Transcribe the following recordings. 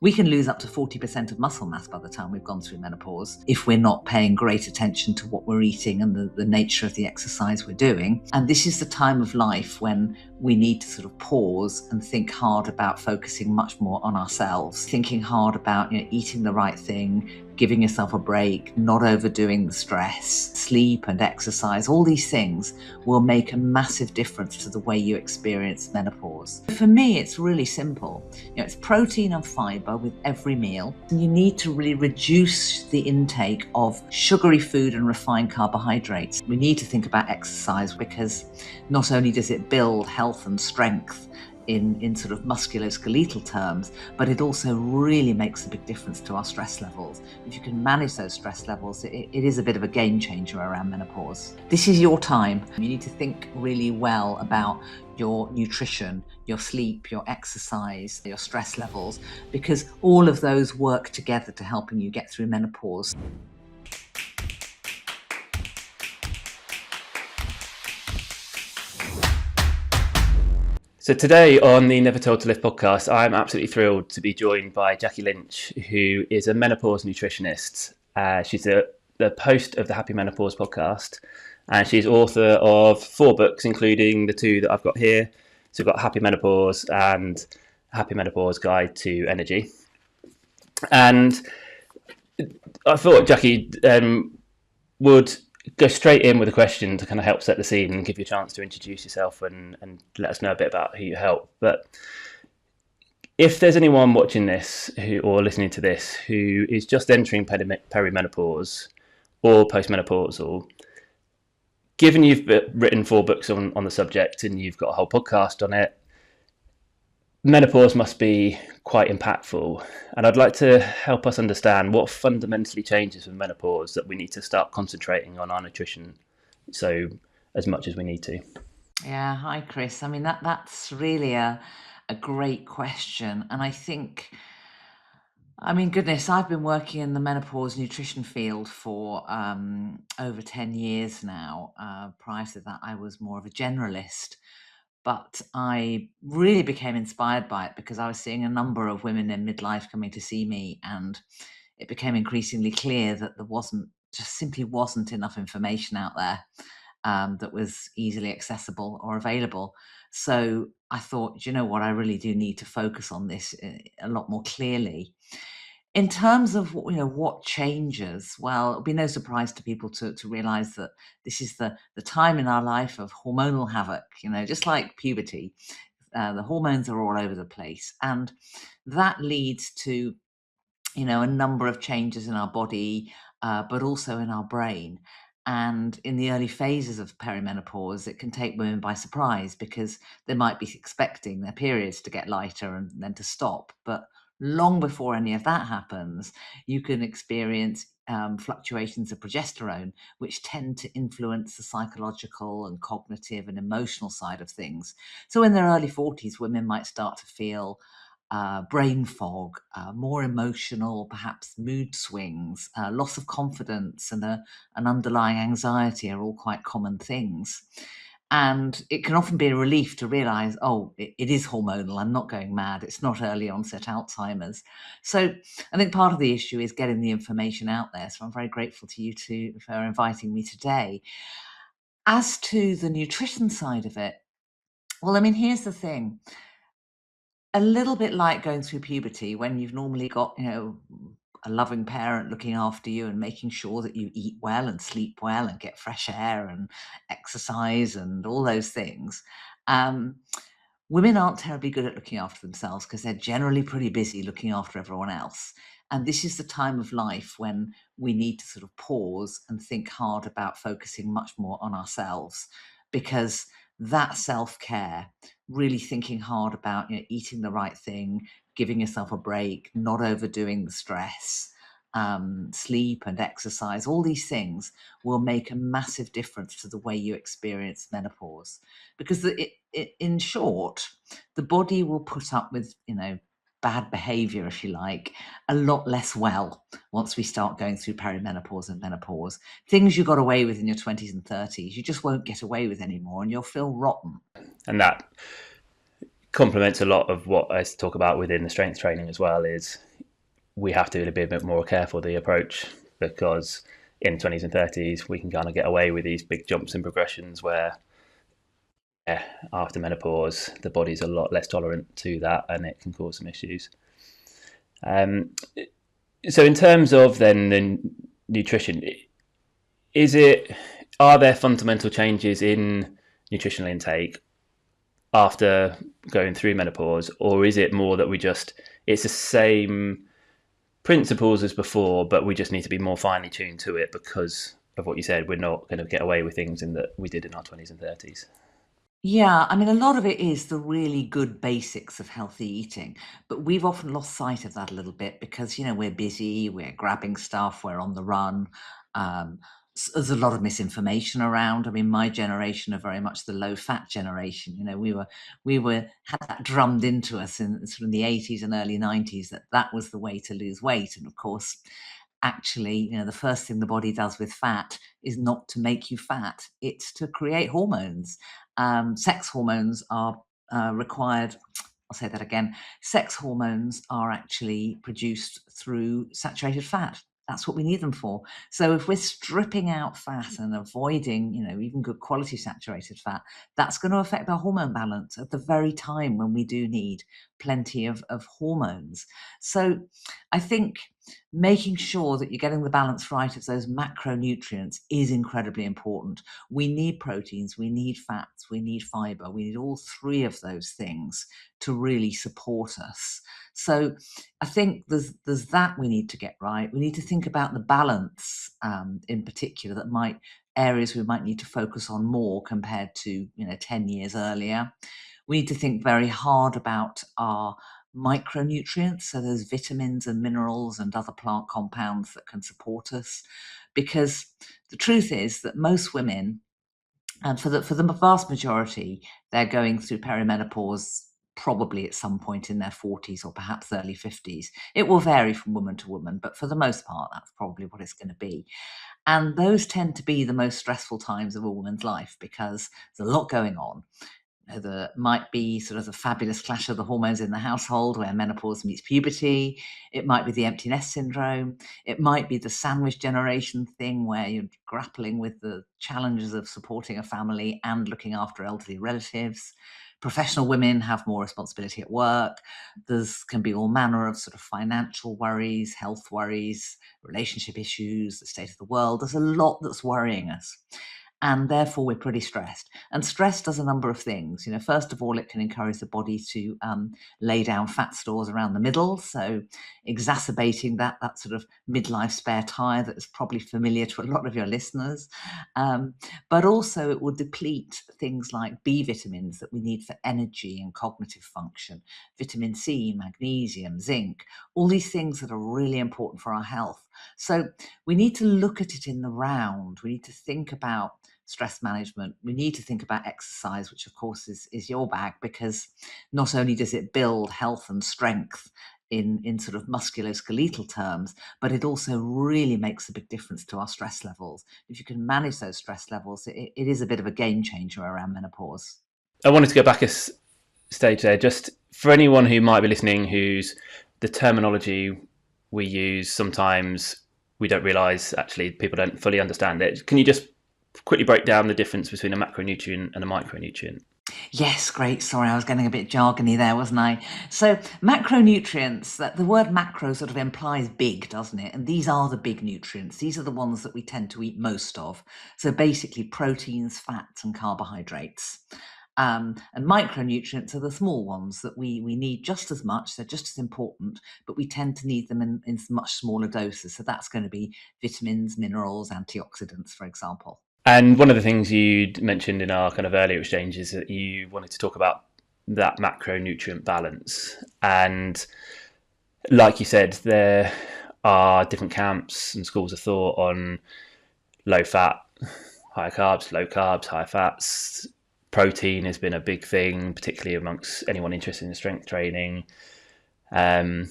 We can lose up to 40% of muscle mass by the time we've gone through menopause if we're not paying great attention to what we're eating and the nature of the exercise we're doing. And this is the time of life when we need to sort of pause and think hard about focusing much more on ourselves, thinking hard about eating the right thing, giving yourself a break, not overdoing the stress, sleep and exercise. All these things will make a massive difference to the way you experience menopause. For me, it's really simple. It's protein and fibre with every meal. And you need to really reduce the intake of sugary food and refined carbohydrates. We need to think about exercise because not only does it build health and strength in sort of musculoskeletal terms, but it also really makes a big difference to our stress levels. If you can manage those stress levels, it is a bit of a game changer around menopause. This is your time. You need to think really well about your nutrition, your sleep, your exercise, your stress levels, because all of those work together to helping you get through menopause. So today on the Never Told to Live podcast, I'm absolutely thrilled to be joined by Jackie Lynch, who is a menopause nutritionist. She's the host of the Happy Menopause Podcast, and she's author of 4 books, including the 2 that I've got here. So we've got Happy Menopause and Happy Menopause Guide to Energy. And I thought Jackie would go straight in with a question to kind of help set the scene and give you a chance to introduce yourself and let us know a bit about who you help. But if there's anyone watching this or listening to this who is just entering perimenopause or postmenopausal, given you've written 4 books on the subject and you've got a whole podcast on it, menopause must be quite impactful. And I'd like to help us understand what fundamentally changes with menopause that we need to start concentrating on our nutrition so as much as we need to. Yeah, hi Chris. I mean, that's really a great question. And I think, goodness, I've been working in the menopause nutrition field for over 10 years now. Prior to that, I was more of a generalist. But I really became inspired by it because I was seeing a number of women in midlife coming to see me, and it became increasingly clear that there simply wasn't enough information out there that was easily accessible or available. So I thought, you know what, I really do need to focus on this a lot more clearly. In terms of what changes, well, it'll be no surprise to people to realize that this is the time in our life of hormonal havoc. Just like puberty, the hormones are all over the place, and that leads to a number of changes in our body, but also in our brain. And in the early phases of perimenopause, it can take women by surprise because they might be expecting their periods to get lighter and then to stop. But long before any of that happens, you can experience fluctuations of progesterone, which tend to influence the psychological and cognitive and emotional side of things. So in their early 40s, women might start to feel brain fog, more emotional, perhaps mood swings, loss of confidence, and an underlying anxiety are all quite common things. And it can often be a relief to realize, it is hormonal. I'm not going mad. It's not early onset Alzheimer's. So I think part of the issue is getting the information out there. So I'm very grateful to you for inviting me today. As to the nutrition side of it, well, here's the thing. A little bit like going through puberty, when you've normally got, a loving parent looking after you and making sure that you eat well and sleep well and get fresh air and exercise and all those things. Women aren't terribly good at looking after themselves because they're generally pretty busy looking after everyone else. And this is the time of life when we need to sort of pause and think hard about focusing much more on ourselves, because that self-care, really thinking hard about eating the right thing, giving yourself a break, not overdoing the stress, sleep and exercise, all these things will make a massive difference to the way you experience menopause. Because in short, the body will put up with, bad behavior, if you like, a lot less well once we start going through perimenopause and menopause. Things you got away with in your 20s and 30s, you just won't get away with anymore, and you'll feel rotten. And that complements a lot of what I talk about within the strength training as well, is we have to be a bit more careful the approach, because in 20s and 30s we can kind of get away with these big jumps and progressions where after menopause the body's a lot less tolerant to that and it can cause some issues. So in terms of then the nutrition, are there fundamental changes in nutritional intake after going through menopause, or is it more that it's the same principles as before, but we just need to be more finely tuned to it because of what you said? We're not going to get away with things in that we did in our 20s and 30s. Yeah, I mean, a lot of it is the really good basics of healthy eating, but we've often lost sight of that a little bit because, we're busy, we're grabbing stuff, we're on the run. There's a lot of misinformation around. I mean, my generation are very much the low-fat generation. We had that drummed into us in sort of the 80s and early 90s that was the way to lose weight. And of course, actually, the first thing the body does with fat is not to make you fat, it's to create hormones. Sex hormones are required. I'll say that again. Sex hormones are actually produced through saturated fat. That's what we need them for. So if we're stripping out fat and avoiding, even good quality saturated fat, that's going to affect our hormone balance at the very time when we do need plenty of hormones. So I think making sure that you're getting the balance right of those macronutrients is incredibly important. We need proteins, we need fats, we need fibre, we need all three of those things to really support us. So I think there's that we need to get right. We need to think about the balance in particular areas we might need to focus on more compared to 10 years earlier. We need to think very hard about our micronutrients, so those vitamins and minerals and other plant compounds that can support us, because the truth is that most women, and for the vast majority, they're going through perimenopause probably at some point in their 40s or perhaps early 50s. It will vary from woman to woman, but for the most part, that's probably what it's going to be. And those tend to be the most stressful times of a woman's life because there's a lot going on. There might be sort of the fabulous clash of the hormones in the household where menopause meets puberty. It might be the empty nest syndrome. It might be the sandwich generation thing where you're grappling with the challenges of supporting a family and looking after elderly relatives. Professional women have more responsibility at work. Can be all manner of sort of financial worries, health worries, relationship issues, the state of the world. There's a lot that's worrying us. And therefore, we're pretty stressed. And stress does a number of things. First of all, it can encourage the body to lay down fat stores around the middle, so exacerbating that sort of midlife spare tire that is probably familiar to a lot of your listeners. But also, it will deplete things like B vitamins that we need for energy and cognitive function, vitamin C, magnesium, zinc, all these things that are really important for our health. So we need to look at it in the round. We need to think about stress management. We need to think about exercise, which of course is your bag, because not only does it build health and strength in sort of musculoskeletal terms, but it also really makes a big difference to our stress levels. If you can manage those stress levels, it is a bit of a game changer around menopause. I wanted to go back a stage there, just for anyone who might be listening, who's the terminology we use, sometimes we don't realise actually people don't fully understand it. Can you just quickly break down the difference between a macronutrient and a micronutrient? Yes, great. Sorry, I was getting a bit jargony there, wasn't I? So macronutrients, that the word macro sort of implies big, doesn't it? And these are the big nutrients. These are the ones that we tend to eat most of. So basically proteins, fats and carbohydrates. And micronutrients are the small ones that we need just as much. They're just as important, but we tend to need them in much smaller doses. So that's going to be vitamins, minerals, antioxidants, for example. And one of the things you'd mentioned in our kind of earlier exchange is that you wanted to talk about that macronutrient balance. And like you said, there are different camps and schools of thought on low fat, high carbs, high fats. Protein has been a big thing, particularly amongst anyone interested in strength training. And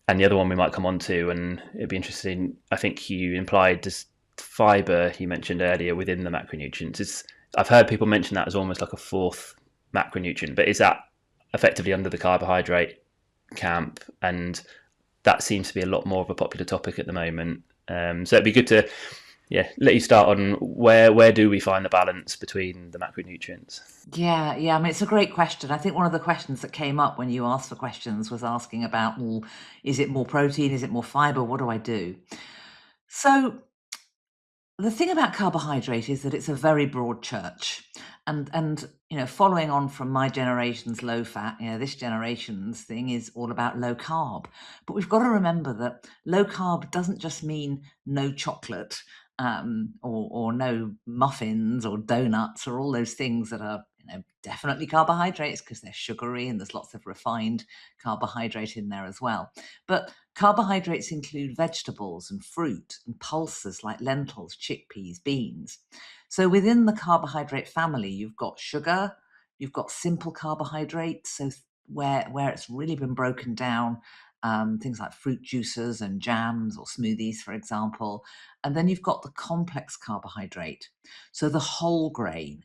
the other one we might come on to, and it'd be interesting, I think you implied this fibre you mentioned earlier within the macronutrients. I've heard people mention that as almost like a fourth macronutrient, but is that effectively under the carbohydrate camp? And that seems to be a lot more of a popular topic at the moment. So it'd be good to let you start on where do we find the balance between the macronutrients? Yeah. I mean, it's a great question. I think one of the questions that came up when you asked for questions was asking about, well, is it more protein? Is it more fiber? What do I do? So the thing about carbohydrate is that it's a very broad church. And following on from my generation's low fat, this generation's thing is all about low carb. But we've got to remember that low carb doesn't just mean no chocolate, or no muffins or donuts or all those things that are definitely carbohydrates, because they're sugary and there's lots of refined carbohydrate in there as well. But carbohydrates include vegetables and fruit and pulses like lentils, chickpeas, beans. So within the carbohydrate family, you've got sugar, you've got simple carbohydrates, so where it's really been broken down, things like fruit juices and jams or smoothies, for example. And then you've got the complex carbohydrate, so the whole grain.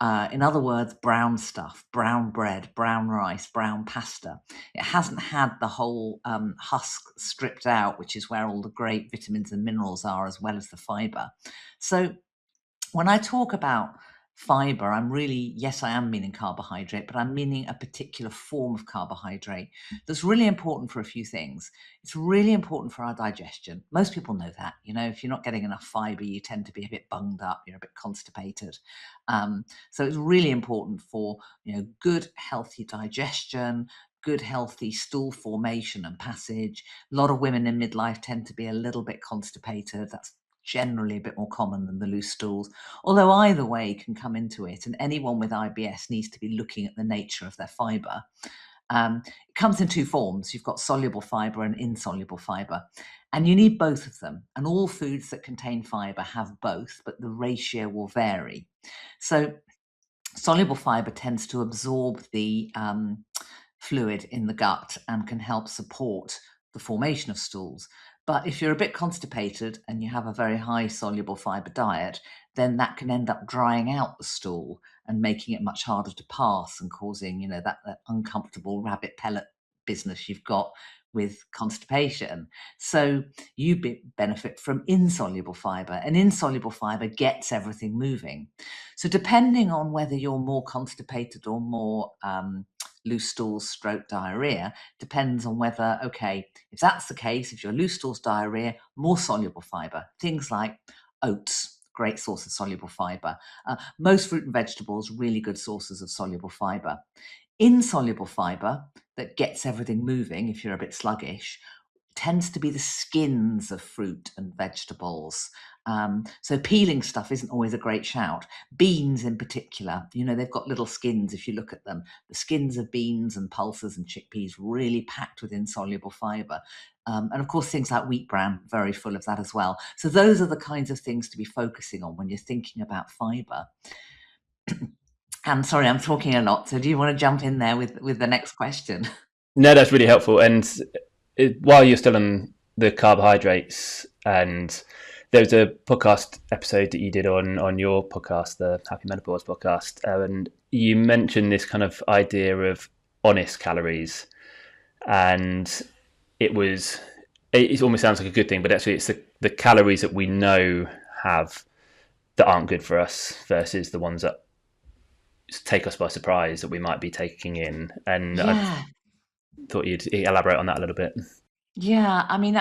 In other words, brown stuff, brown bread, brown rice, brown pasta. It hasn't had the whole husk stripped out, which is where all the great vitamins and minerals are, as well as the fiber. So when I talk about fiber, yes, I am meaning carbohydrate, but I'm meaning a particular form of carbohydrate that's really important for a few things. It's really important for our digestion. Most people know that. If you're not getting enough fiber, you tend to be a bit bunged up, you're a bit constipated. So it's really important for, good, healthy digestion, good, healthy stool formation and passage. A lot of women in midlife tend to be a little bit constipated. That's generally a bit more common than the loose stools, although either way can come into it, and anyone with IBS needs to be looking at the nature of their fiber. It comes in two forms. You've got soluble fiber and insoluble fiber, and you need both of them, and all foods that contain fiber have both, but the ratio will vary. So soluble fiber tends to absorb the fluid in the gut and can help support the formation of stools. But if you're a bit constipated and you have a very high soluble fiber diet, then that can end up drying out the stool and making it much harder to pass and causing, that uncomfortable rabbit pellet business you've got with constipation. So you benefit from insoluble fiber, and insoluble fiber gets everything moving. So depending on whether you're more constipated or more loose stools stroke diarrhea, depends on whether, okay, if that's the case, if you're loose stools diarrhea, more soluble fiber, things like oats, great source of soluble fiber. Most fruit and vegetables, really good sources of soluble fiber. Insoluble fiber that gets everything moving, if you're a bit sluggish, tends to be the skins of fruit and vegetables. So peeling stuff isn't always a great shout. Beans in particular, they've got little skins if you look at them. The skins of beans and pulses and chickpeas really packed with insoluble fiber. And of course, things like wheat bran, very full of that as well. So those are the kinds of things to be focusing on when you're thinking about fiber. And sorry, I'm talking a lot. So do you want to jump in there with the next question? No, that's really helpful. And while you're still on the carbohydrates, and there's a podcast episode that you did on your podcast, the Happy Menopause Podcast, and you mentioned this kind of idea of honest calories, and it almost sounds like a good thing, but actually it's the calories that we know that aren't good for us versus the ones that take us by surprise that we might be taking in. And Yeah. I thought you'd elaborate on that a little bit. Yeah, I mean,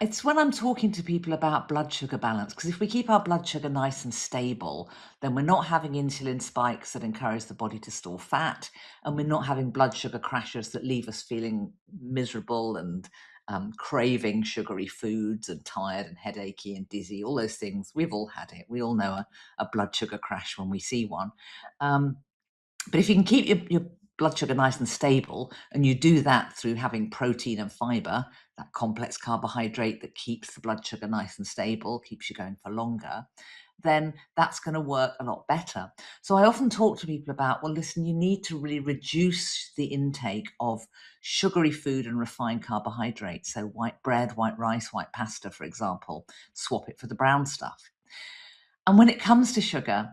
it's when I'm talking to people about blood sugar balance, because if we keep our blood sugar nice and stable, then we're not having insulin spikes that encourage the body to store fat, and we're not having blood sugar crashes that leave us feeling miserable and craving sugary foods and tired and headachy and dizzy, all those things. We've all had it. We all know a blood sugar crash when we see one. But if you can keep your blood sugar nice and stable, and you do that through having protein and fiber, that complex carbohydrate that keeps the blood sugar nice and stable, keeps you going for longer, then that's going to work a lot better. So I often talk to people about, well, listen, you need to really reduce the intake of sugary food and refined carbohydrates. So white bread, white rice, white pasta, for example, swap it for the brown stuff. And when it comes to sugar,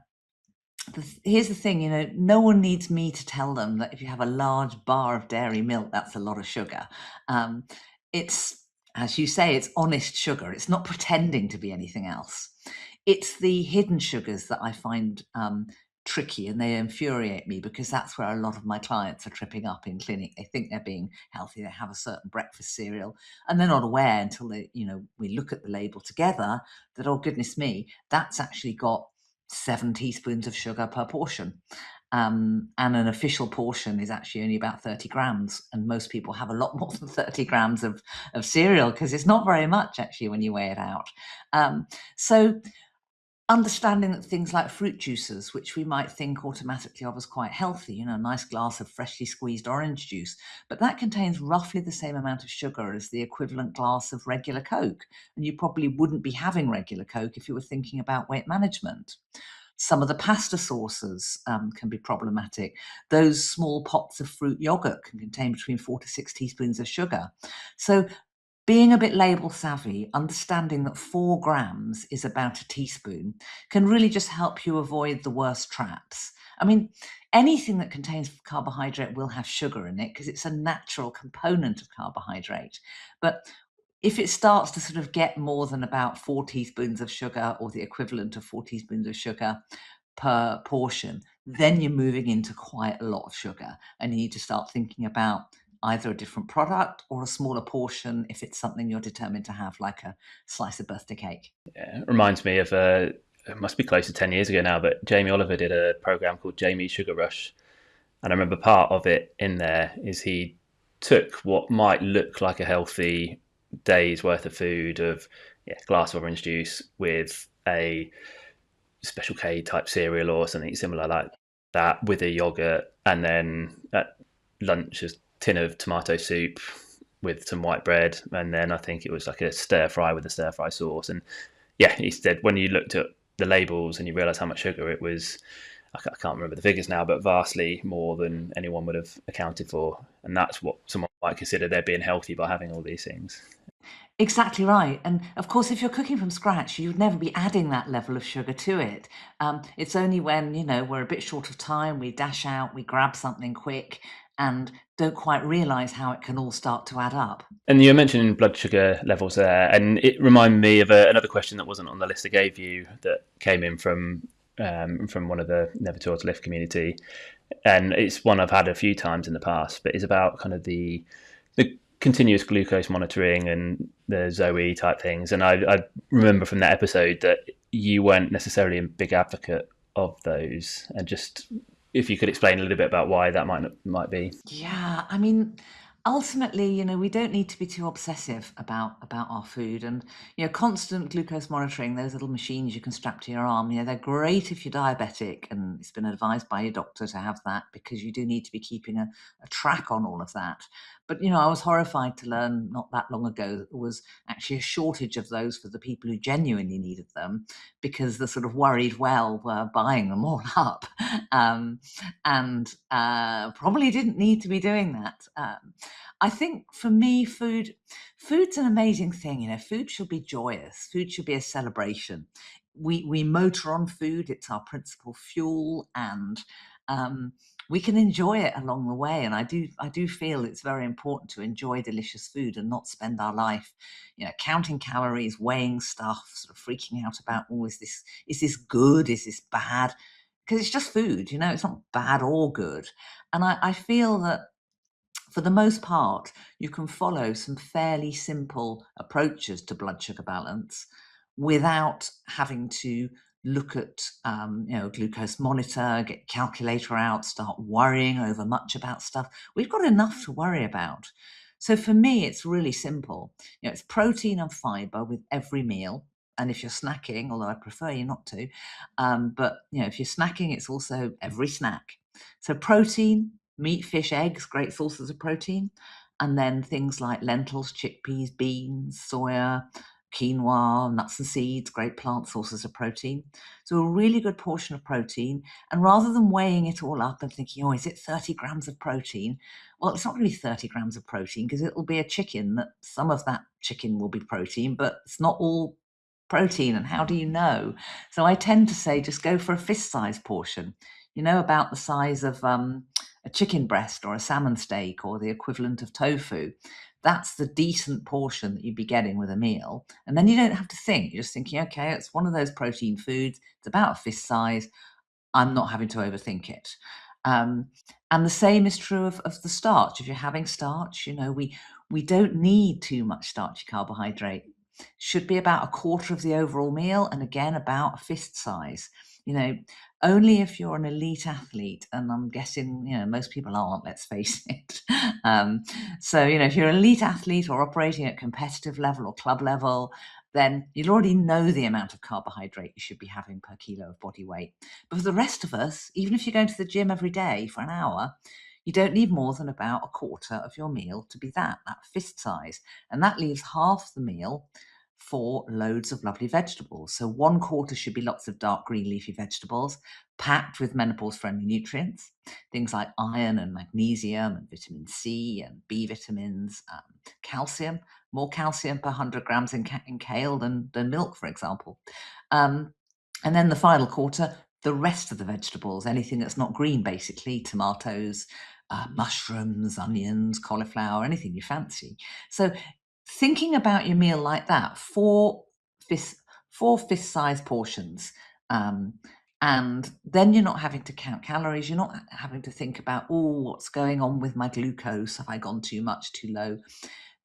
here's the thing, no one needs me to tell them that if you have a large bar of dairy milk, that's a lot of sugar. It's as you say, it's honest sugar. It's not pretending to be anything else. It's the hidden sugars that I find tricky, and they infuriate me, because that's where a lot of my clients are tripping up in clinic. They think they're being healthy. They have a certain breakfast cereal, and they're not aware until we look at the label together that, oh goodness me, that's actually got 7 teaspoons of sugar per portion. And an official portion is actually only about 30 grams. And most people have a lot more than 30 grams of cereal, because it's not very much actually when you weigh it out. So understanding that things like fruit juices, which we might think automatically of as quite healthy, a nice glass of freshly squeezed orange juice, but that contains roughly the same amount of sugar as the equivalent glass of regular Coke. And you probably wouldn't be having regular Coke if you were thinking about weight management. Some of the pasta sauces can be problematic. Those small pots of fruit yogurt can contain between 4 to 6 teaspoons of sugar. So being a bit label savvy, understanding that 4 grams is about a teaspoon, can really just help you avoid the worst traps. I mean, anything that contains carbohydrate will have sugar in it, because it's a natural component of carbohydrate. But if it starts to sort of get more than about 4 teaspoons of sugar, or the equivalent of 4 teaspoons of sugar per portion, then you're moving into quite a lot of sugar, and you need to start thinking about either a different product or a smaller portion if it's something you're determined to have, like a slice of birthday cake. Yeah, it reminds me of it must be close to 10 years ago now, but Jamie Oliver did a program called Jamie's Sugar Rush. And I remember part of it in there is he took what might look like a healthy day's worth of food of a glass of orange juice with a Special K type cereal or something similar like that, with a yogurt, and then at lunch a tin of tomato soup with some white bread, and then I think it was like a stir fry with a stir fry sauce. And yeah, he said when you looked at the labels and you realise how much sugar it was, I can't remember the figures now, but vastly more than anyone would have accounted for. And that's what someone might consider they're being healthy by having all these things. Exactly right. And of course, if you're cooking from scratch, you'd never be adding that level of sugar to it. It's only when, we're a bit short of time, we dash out, we grab something quick, and don't quite realise how it can all start to add up. And you mentioned blood sugar levels there, and it reminded me of another question that wasn't on the list I gave you that came in from one of the Never Too Old to Lift community, and it's one I've had a few times in the past. But it's about kind of the continuous glucose monitoring and the Zoe type things. And I remember from that episode that you weren't necessarily a big advocate of those, and just if you could explain a little bit about why that might be. Yeah, I mean, ultimately, we don't need to be too obsessive about our food. And constant glucose monitoring, those little machines you can strap to your arm, they're great if you're diabetic, and it's been advised by your doctor to have that, because you do need to be keeping a track on all of that. But I was horrified to learn not that long ago that there was actually a shortage of those for the people who genuinely needed them, because the sort of worried well were buying them all up. And probably didn't need to be doing that. I think for me, food's an amazing thing. Food should be joyous. Food should be a celebration. We motor on food. It's our principal fuel, and we can enjoy it along the way. And I do feel it's very important to enjoy delicious food and not spend our life, counting calories, weighing stuff, sort of freaking out about, is this good? Is this bad? Because it's just food, it's not bad or good. And I feel that for the most part, you can follow some fairly simple approaches to blood sugar balance without having to look at, glucose monitor, get calculator out, start worrying over much about stuff. We've got enough to worry about. So for me, it's really simple. It's protein and fibre with every meal. And if you're snacking, although I prefer you not to, but if you're snacking, it's also every snack. So protein, meat, fish, eggs, great sources of protein. And then things like lentils, chickpeas, beans, soya, quinoa, nuts and seeds, great plant sources of protein. So a really good portion of protein. And rather than weighing it all up and thinking, is it 30 grams of protein? Well, it's not really 30 grams of protein, because it'll be a chicken that some of that chicken will be protein, but it's not all protein. And how do you know? So I tend to say just go for a fist-sized portion, about the size of a chicken breast or a salmon steak or the equivalent of tofu. That's the decent portion that you'd be getting with a meal. And then you don't have to think. You're just thinking, okay, it's one of those protein foods. It's about a fist size. I'm not having to overthink it. Um, and the same is true of the starch. If you're having starch, we don't need too much starchy carbohydrate. Should be about a quarter of the overall meal, and again about a fist size. Only if you're an elite athlete, and I'm guessing most people aren't. Let's face it. So if you're an elite athlete or operating at competitive level or club level, then you'll already know the amount of carbohydrate you should be having per kilo of body weight. But for the rest of us, even if you're going to the gym every day for an hour, you don't need more than about a quarter of your meal to be that fist size. And that leaves half the meal for loads of lovely vegetables. So 1/4 should be lots of dark green leafy vegetables packed with menopause-friendly nutrients, things like iron and magnesium and vitamin C and B vitamins, calcium, more calcium per 100 grams in kale than milk, for example. And then the final quarter, the rest of the vegetables, anything that's not green, basically, tomatoes, mushrooms, onions, cauliflower, anything you fancy. So thinking about your meal like that, four fist-sized portions, and then you're not having to count calories. You're not having to think about, what's going on with my glucose? Have I gone too much, too low?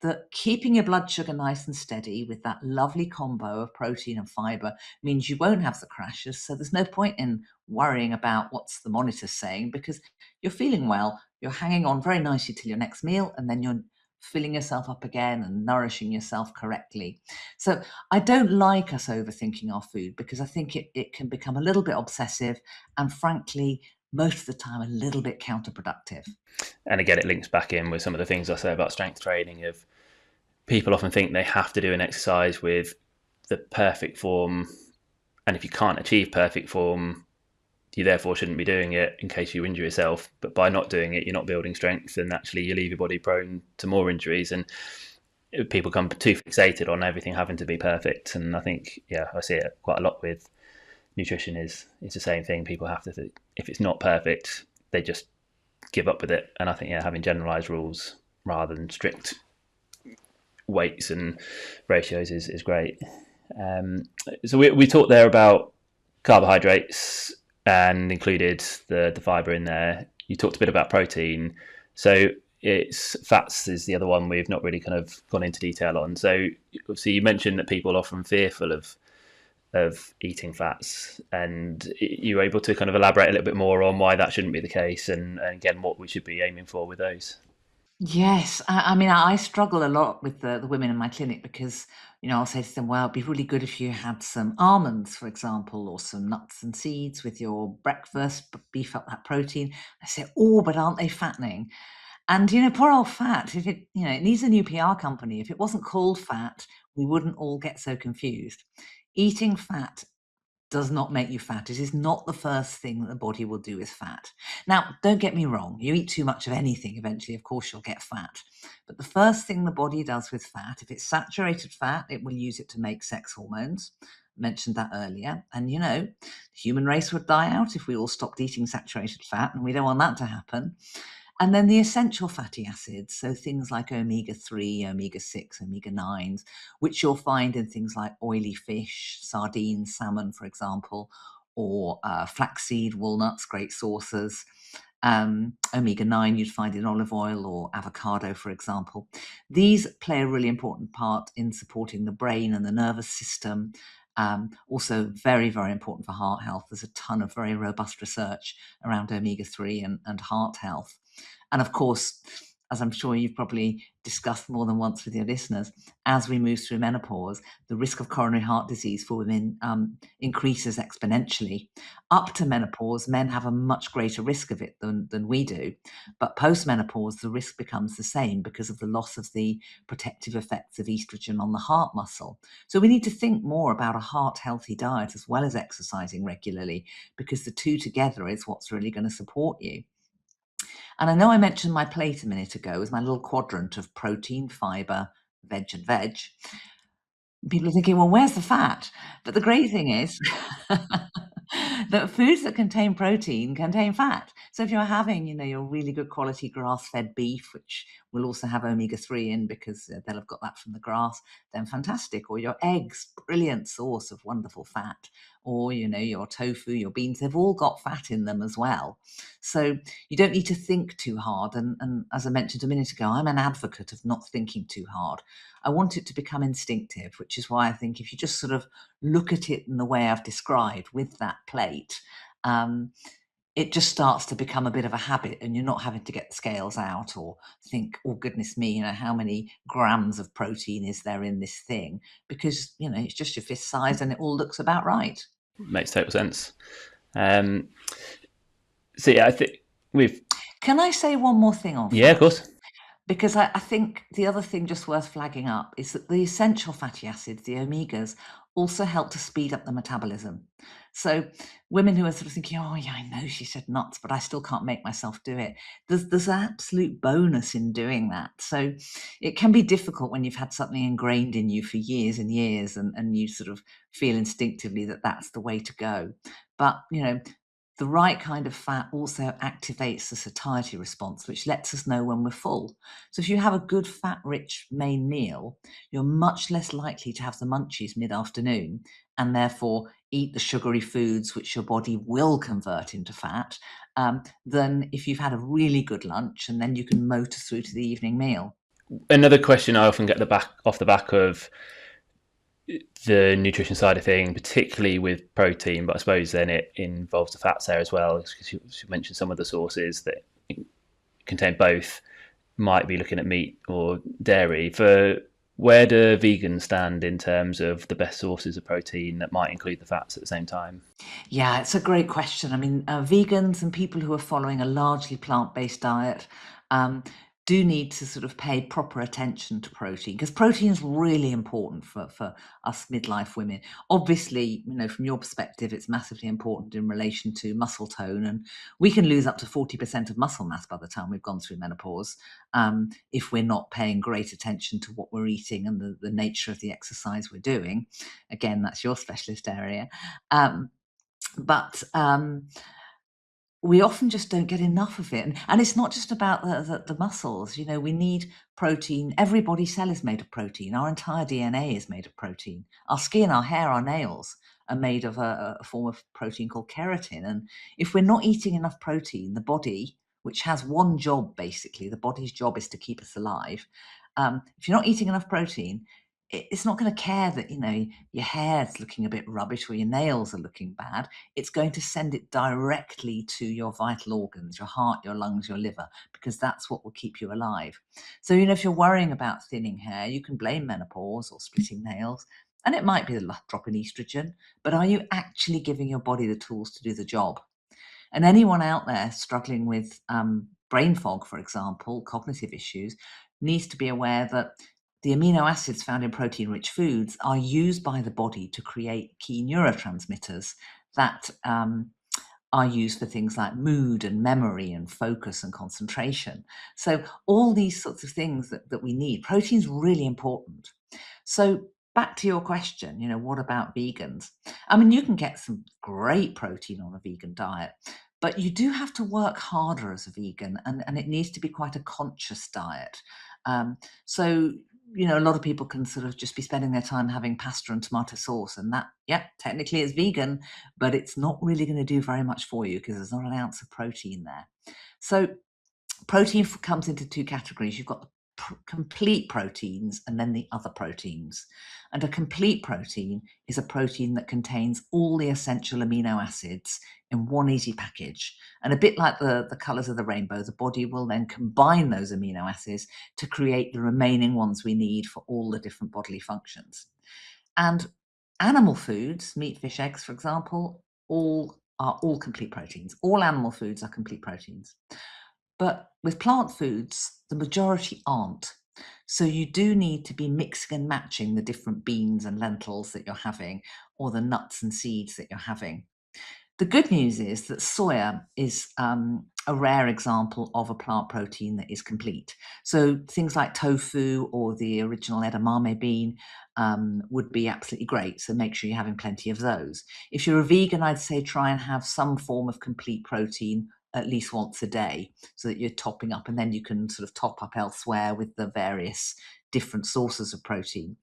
That keeping your blood sugar nice and steady with that lovely combo of protein and fiber means you won't have the crashes. So there's no point in worrying about what's the monitor saying, because you're feeling well, you're hanging on very nicely till your next meal, and then you're filling yourself up again and nourishing yourself correctly. So I don't like us overthinking our food, because I think it can become a little bit obsessive and, frankly, most of the time a little bit counterproductive. And again, it links back in with some of the things I say about strength training. Of people often think they have to do an exercise with the perfect form, and if you can't achieve perfect form, you therefore shouldn't be doing it in case you injure yourself. But by not doing it, you're not building strength, and actually you leave your body prone to more injuries. And people become too fixated on everything having to be perfect. And I think, I see it quite a lot with nutrition. Is it's the same thing. People have to, if it's not perfect, they just give up with it. And I think having generalized rules rather than strict weights and ratios is great. So we talked there about carbohydrates and included the fibre in there. You talked a bit about protein. So it's fats is the other one we've not really kind of gone into detail on. So you mentioned that people are often fearful of eating fats, and you were able to kind of elaborate a little bit more on why that shouldn't be the case, and again what we should be aiming for with those. Yes, I mean, I struggle a lot with the women in my clinic, because I'll say to them, well, it'd be really good if you had some almonds, for example, or some nuts and seeds with your breakfast, beef up that protein. I say, but aren't they fattening? And poor old fat, if it needs a new PR company. If it wasn't called fat, we wouldn't all get so confused. Eating fat does not make you fat. It is not the first thing that the body will do with fat. Now, don't get me wrong. You eat too much of anything, eventually, of course, you'll get fat. But the first thing the body does with fat, if it's saturated fat, it will use it to make sex hormones. I mentioned that earlier. And, the human race would die out if we all stopped eating saturated fat, and we don't want that to happen. And then the essential fatty acids, so things like omega-3, omega-6, omega-9s, which you'll find in things like oily fish, sardines, salmon, for example, or flaxseed, walnuts, great sources. Omega-9 you'd find in olive oil or avocado, for example. These play a really important part in supporting the brain and the nervous system. Also very, very important for heart health. There's a ton of very robust research around omega-3 and heart health. And of course, as I'm sure you've probably discussed more than once with your listeners, as we move through menopause, the risk of coronary heart disease for women increases exponentially. Up to menopause, men have a much greater risk of it than we do. But post-menopause, the risk becomes the same because of the loss of the protective effects of estrogen on the heart muscle. So we need to think more about a heart-healthy diet as well as exercising regularly, because the two together is what's really going to support you. And I know I mentioned my plate a minute ago as my little quadrant of protein, fiber, veg, and veg. People are thinking, well, where's the fat? But the great thing is, that foods that contain protein contain fat. So if you're having, your really good quality grass-fed beef, which will also have omega-3 in because they'll have got that from the grass, then fantastic. Or your eggs, brilliant source of wonderful fat. Or, your tofu, your beans, they've all got fat in them as well. So you don't need to think too hard. And as I mentioned a minute ago, I'm an advocate of not thinking too hard. I want it to become instinctive, which is why I think if you just sort of look at it in the way I've described with that plate, it just starts to become a bit of a habit, and you're not having to get the scales out or think, oh, goodness me, how many grams of protein is there in this thing? Because, it's just your fist size and it all looks about right. Makes total sense. So yeah, I think we've... Can I say one more thing on fat? Yeah, of course. Because I think the other thing just worth flagging up is that the essential fatty acids, the omegas, also help to speed up the metabolism. So women who are sort of thinking, oh yeah, I know she said nuts, but I still can't make myself do it. There's an absolute bonus in doing that. So it can be difficult when you've had something ingrained in you for years and years, and you sort of feel instinctively that that's the way to go. But, the right kind of fat also activates the satiety response, which lets us know when we're full. So if you have a good fat-rich main meal, you're much less likely to have the munchies mid-afternoon and therefore eat the sugary foods, which your body will convert into fat, than if you've had a really good lunch and then you can motor through to the evening meal. Another question I often get off the back of the nutrition side of thing, particularly with protein, but I suppose then it involves the fats there as well, because you mentioned some of the sources that contain both, might be looking at meat or dairy. For where do vegans stand in terms of the best sources of protein that might include the fats at the same time? Yeah, it's a great question. I mean, vegans and people who are following a largely plant-based diet do need to sort of pay proper attention to protein, because protein is really important for us midlife women. Obviously, from your perspective, it's massively important in relation to muscle tone, and we can lose up to 40% of muscle mass by the time we've gone through menopause if we're not paying great attention to what we're eating and the nature of the exercise we're doing. Again, that's your specialist area. But we often just don't get enough of it. And it's not just about the muscles. We need protein. Every body cell is made of protein. Our entire DNA is made of protein. Our skin, our hair, our nails are made of a form of protein called keratin. And if we're not eating enough protein, the body, which has one job, basically, the body's job is to keep us alive. If you're not eating enough protein, it's not going to care that, your hair's looking a bit rubbish or your nails are looking bad. It's going to send it directly to your vital organs, your heart, your lungs, your liver, because that's what will keep you alive. So, if you're worrying about thinning hair, you can blame menopause or splitting nails, and it might be the drop in estrogen, but are you actually giving your body the tools to do the job? And anyone out there struggling with brain fog, for example, cognitive issues, needs to be aware that the amino acids found in protein-rich foods are used by the body to create key neurotransmitters that are used for things like mood and memory and focus and concentration. So all these sorts of things that we need. Protein's really important. So back to your question, what about vegans? I mean, you can get some great protein on a vegan diet, but you do have to work harder as a vegan, and it needs to be quite a conscious diet. So, a lot of people can sort of just be spending their time having pasta and tomato sauce, and that, technically it's vegan, but it's not really going to do very much for you because there's not an ounce of protein there. So protein comes into two categories. You've got the complete proteins and then the other proteins. And a complete protein is a protein that contains all the essential amino acids in one easy package. And a bit like the colors of the rainbow, the body will then combine those amino acids to create the remaining ones we need for all the different bodily functions. And animal foods, meat, fish, eggs, for example, are all complete proteins. All animal foods are complete proteins. But with plant foods, the majority aren't. So you do need to be mixing and matching the different beans and lentils that you're having, or the nuts and seeds that you're having. The good news is that soya is a rare example of a plant protein that is complete. So things like tofu or the original edamame bean would be absolutely great. So make sure you're having plenty of those. If you're a vegan, I'd say try and have some form of complete protein at least once a day so that you're topping up, and then you can sort of top up elsewhere with the various different sources of protein.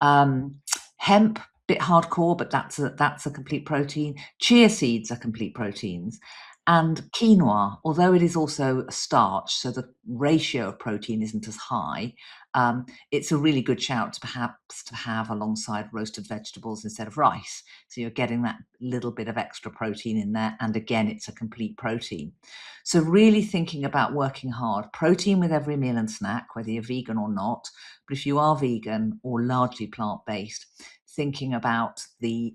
Hemp, bit hardcore, but that's a complete protein. Chia seeds are complete proteins. And quinoa, although it is also a starch, so the ratio of protein isn't as high, it's a really good shout to perhaps to have alongside roasted vegetables instead of rice. So you're getting that little bit of extra protein in there. And again, it's a complete protein. So really thinking about working hard, protein with every meal and snack, whether you're vegan or not. But if you are vegan or largely plant-based, thinking about the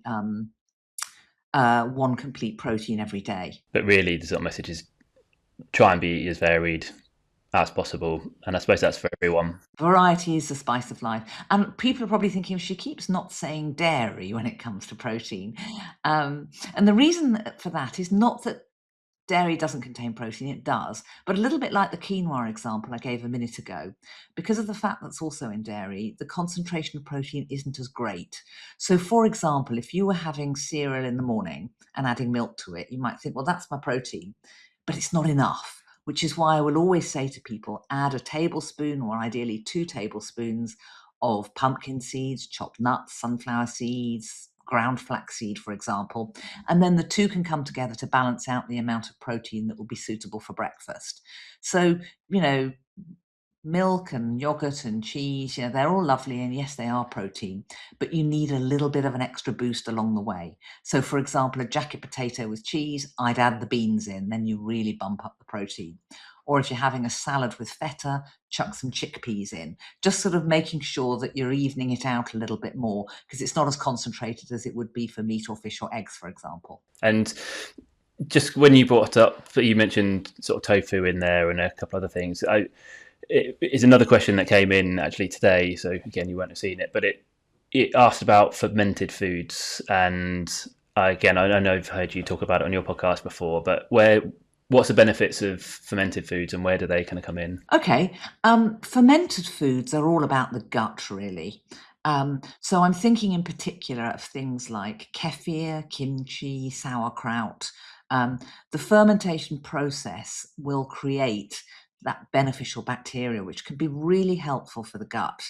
one complete protein every day. But really, the sort of message is try and be as varied as possible. And I suppose that's for everyone. Variety is the spice of life. And people are probably thinking, she keeps not saying dairy when it comes to protein. And the reason for that is not that dairy doesn't contain protein, it does, but a little bit like the quinoa example I gave a minute ago, because of the fat that's also in dairy, the concentration of protein isn't as great. So for example, if you were having cereal in the morning and adding milk to it, you might think, well, that's my protein, but it's not enough, which is why I will always say to people, add a tablespoon or ideally 2 tablespoons of pumpkin seeds, chopped nuts, sunflower seeds, ground flaxseed, for example, and then the two can come together to balance out the amount of protein that will be suitable for breakfast. So, milk and yogurt and cheese, they're all lovely, and yes, they are protein, but you need a little bit of an extra boost along the way. So for example, a jacket potato with cheese, I'd add the beans in, then you really bump up the protein. Or if you're having a salad with feta, chuck some chickpeas in, just sort of making sure that you're evening it out a little bit more, because it's not as concentrated as it would be for meat or fish or eggs, for example. And just when you brought it up, you mentioned sort of tofu in there and a couple other things. It is another question that came in actually today. So again, you won't have seen it, but it asked about fermented foods. And again, I know I've heard you talk about it on your podcast before, but what's the benefits of fermented foods and where do they kind of come in? Okay. Fermented foods are all about the gut, really. So I'm thinking in particular of things like kefir, kimchi, sauerkraut. The fermentation process will create that beneficial bacteria, which can be really helpful for the gut.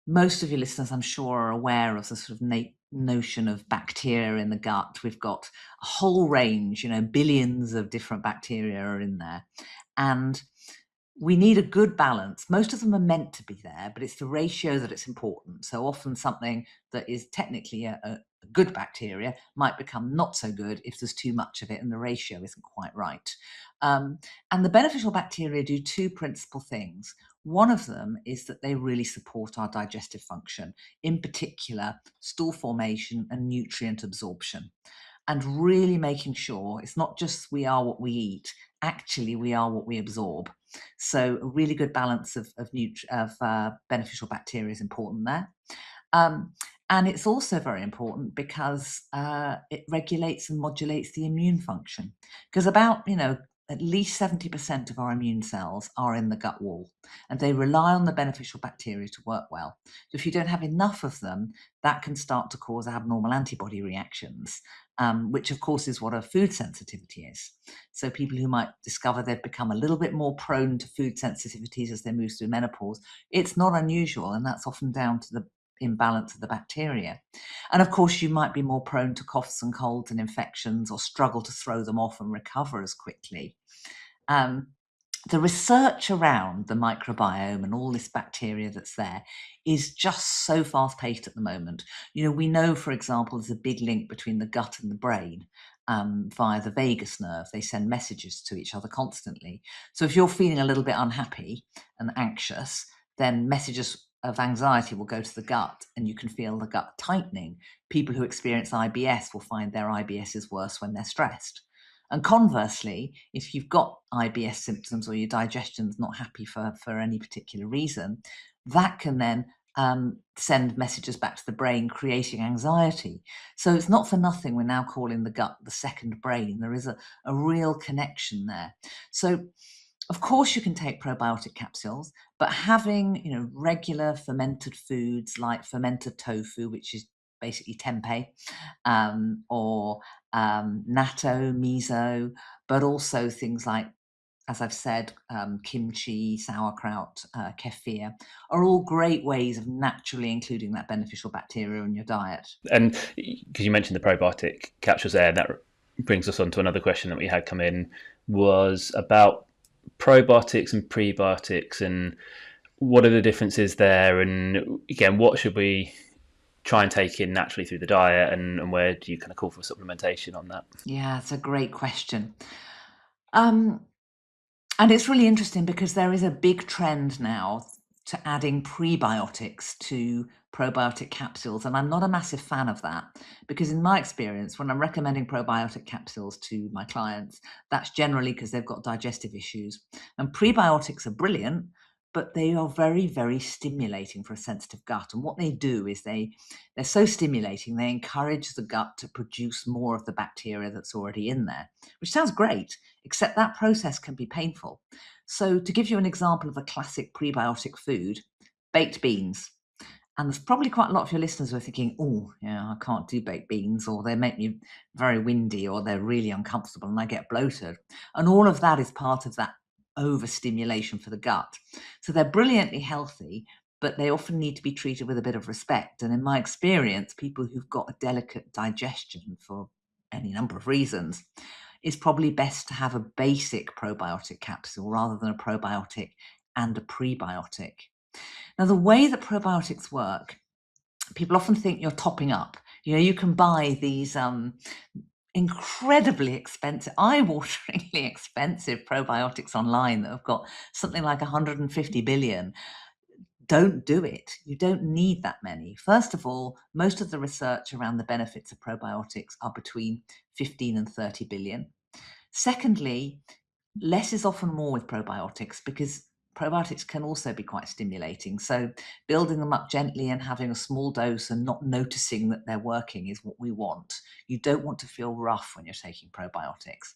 Most of your listeners, I'm sure, are aware of the sort of notion of bacteria in the gut. We've got a whole range, billions of different bacteria are in there. And we need a good balance. Most of them are meant to be there, but it's the ratio that it's important. So often something that is technically a good bacteria might become not so good if there's too much of it and the ratio isn't quite right. And the beneficial bacteria do two principal things. One of them is that they really support our digestive function, in particular stool formation and nutrient absorption. And really making sure it's not just we are what we eat, actually we are what we absorb. So a really good balance of beneficial bacteria is important there. And it's also very important because it regulates and modulates the immune function. Because about, at least 70% of our immune cells are in the gut wall, and they rely on the beneficial bacteria to work well. So if you don't have enough of them, that can start to cause abnormal antibody reactions, which of course is what a food sensitivity is. So people who might discover they've become a little bit more prone to food sensitivities as they move through menopause, it's not unusual, and that's often down to the imbalance of the bacteria. And of course, you might be more prone to coughs and colds and infections, or struggle to throw them off and recover as quickly. The research around the microbiome and all this bacteria that's there is just so fast-paced at the moment. We know, for example, there's a big link between the gut and the brain via the vagus nerve. They send messages to each other constantly. So if you're feeling a little bit unhappy and anxious, then messages of anxiety will go to the gut, and you can feel the gut tightening. People who experience IBS will find their IBS is worse when they're stressed. And conversely, if you've got IBS symptoms or your digestion's not happy for any particular reason, that can then send messages back to the brain, creating anxiety. So it's not for nothing we're now calling the gut the second brain. There is a real connection there. So of course you can take probiotic capsules, but having regular fermented foods like fermented tofu, which is basically tempeh, or natto, miso, but also things like, as I've said, kimchi, sauerkraut, kefir, are all great ways of naturally including that beneficial bacteria in your diet. And because you mentioned the probiotic capsules there, that brings us on to another question that we had come in, was about probiotics and prebiotics, and what are the differences there? And again, what should we try and take in naturally through the diet, and where do you kind of call for supplementation on that? Yeah, it's a great question. And it's really interesting because there is a big trend now to adding prebiotics to probiotic capsules. And I'm not a massive fan of that because in my experience, when I'm recommending probiotic capsules to my clients, that's generally because they've got digestive issues. And prebiotics are brilliant, but they are very, very stimulating for a sensitive gut. And what they do is they're so stimulating, they encourage the gut to produce more of the bacteria that's already in there, which sounds great, except that process can be painful. So to give you an example of a classic prebiotic food, baked beans. And there's probably quite a lot of your listeners who are thinking, oh, yeah, I can't do baked beans, or they make me very windy, or they're really uncomfortable and I get bloated. And all of that is part of that overstimulation for the gut. So they're brilliantly healthy, but they often need to be treated with a bit of respect. And in my experience, people who've got a delicate digestion for any number of reasons, it's probably best to have a basic probiotic capsule rather than a probiotic and a prebiotic. Now, the way that probiotics work, people often think you're topping up. You can buy these incredibly expensive, eye-wateringly expensive probiotics online that have got something like 150 billion. Don't do it. You don't need that many. First of all, most of the research around the benefits of probiotics are between 15 and 30 billion. Secondly, less is often more with probiotics because probiotics can also be quite stimulating. So building them up gently and having a small dose and not noticing that they're working is what we want. You don't want to feel rough when you're taking probiotics.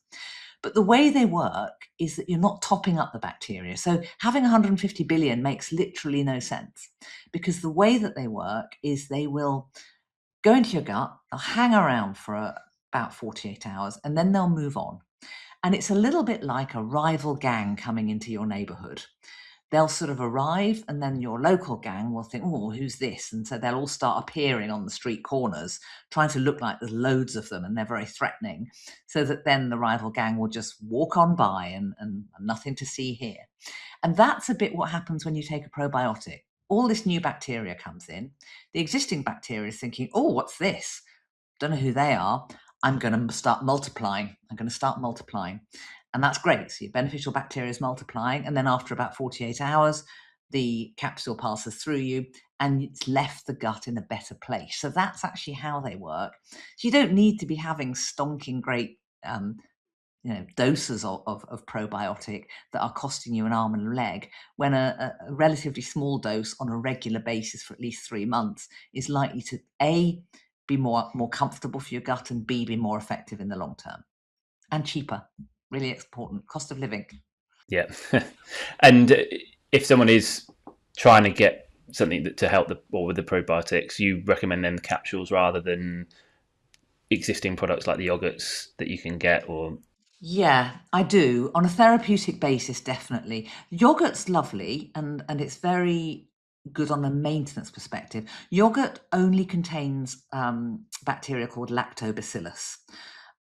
But the way they work is that you're not topping up the bacteria. So having 150 billion makes literally no sense because the way that they work is they will go into your gut, they'll hang around for about 48 hours, and then they'll move on. And it's a little bit like a rival gang coming into your neighborhood. They'll sort of arrive, and then your local gang will think, oh, who's this? And so they'll all start appearing on the street corners, trying to look like there's loads of them and they're very threatening, so that then the rival gang will just walk on by and nothing to see here. And that's a bit what happens when you take a probiotic. All this new bacteria comes in. The existing bacteria is thinking, oh, what's this? Don't know who they are. I'm going to start multiplying. And that's great. So your beneficial bacteria is multiplying. And then after about 48 hours, the capsule passes through you and it's left the gut in a better place. So that's actually how they work. So you don't need to be having stonking great doses of probiotic that are costing you an arm and a leg, when a relatively small dose on a regular basis for at least 3 months is likely to A, be more comfortable for your gut, and B, be more effective in the long term and cheaper. Really important. Cost of living. Yeah. And if someone is trying to get something to help with the probiotics, you recommend them capsules rather than existing products like the yogurts that you can get? Or Yeah, I do. On a therapeutic basis, definitely. Yogurt's lovely and it's very good on a maintenance perspective. Yogurt only contains bacteria called lactobacillus.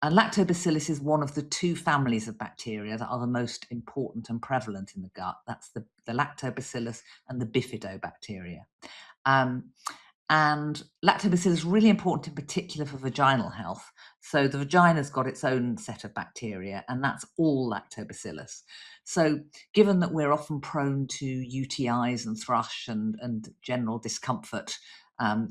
And lactobacillus is one of the 2 families of bacteria that are the most important and prevalent in the gut. That's the lactobacillus and the bifidobacteria. Um, and lactobacillus is really important in particular for vaginal health. So the vagina's got its own set of bacteria, and that's all lactobacillus. So given that we're often prone to UTIs and thrush and general discomfort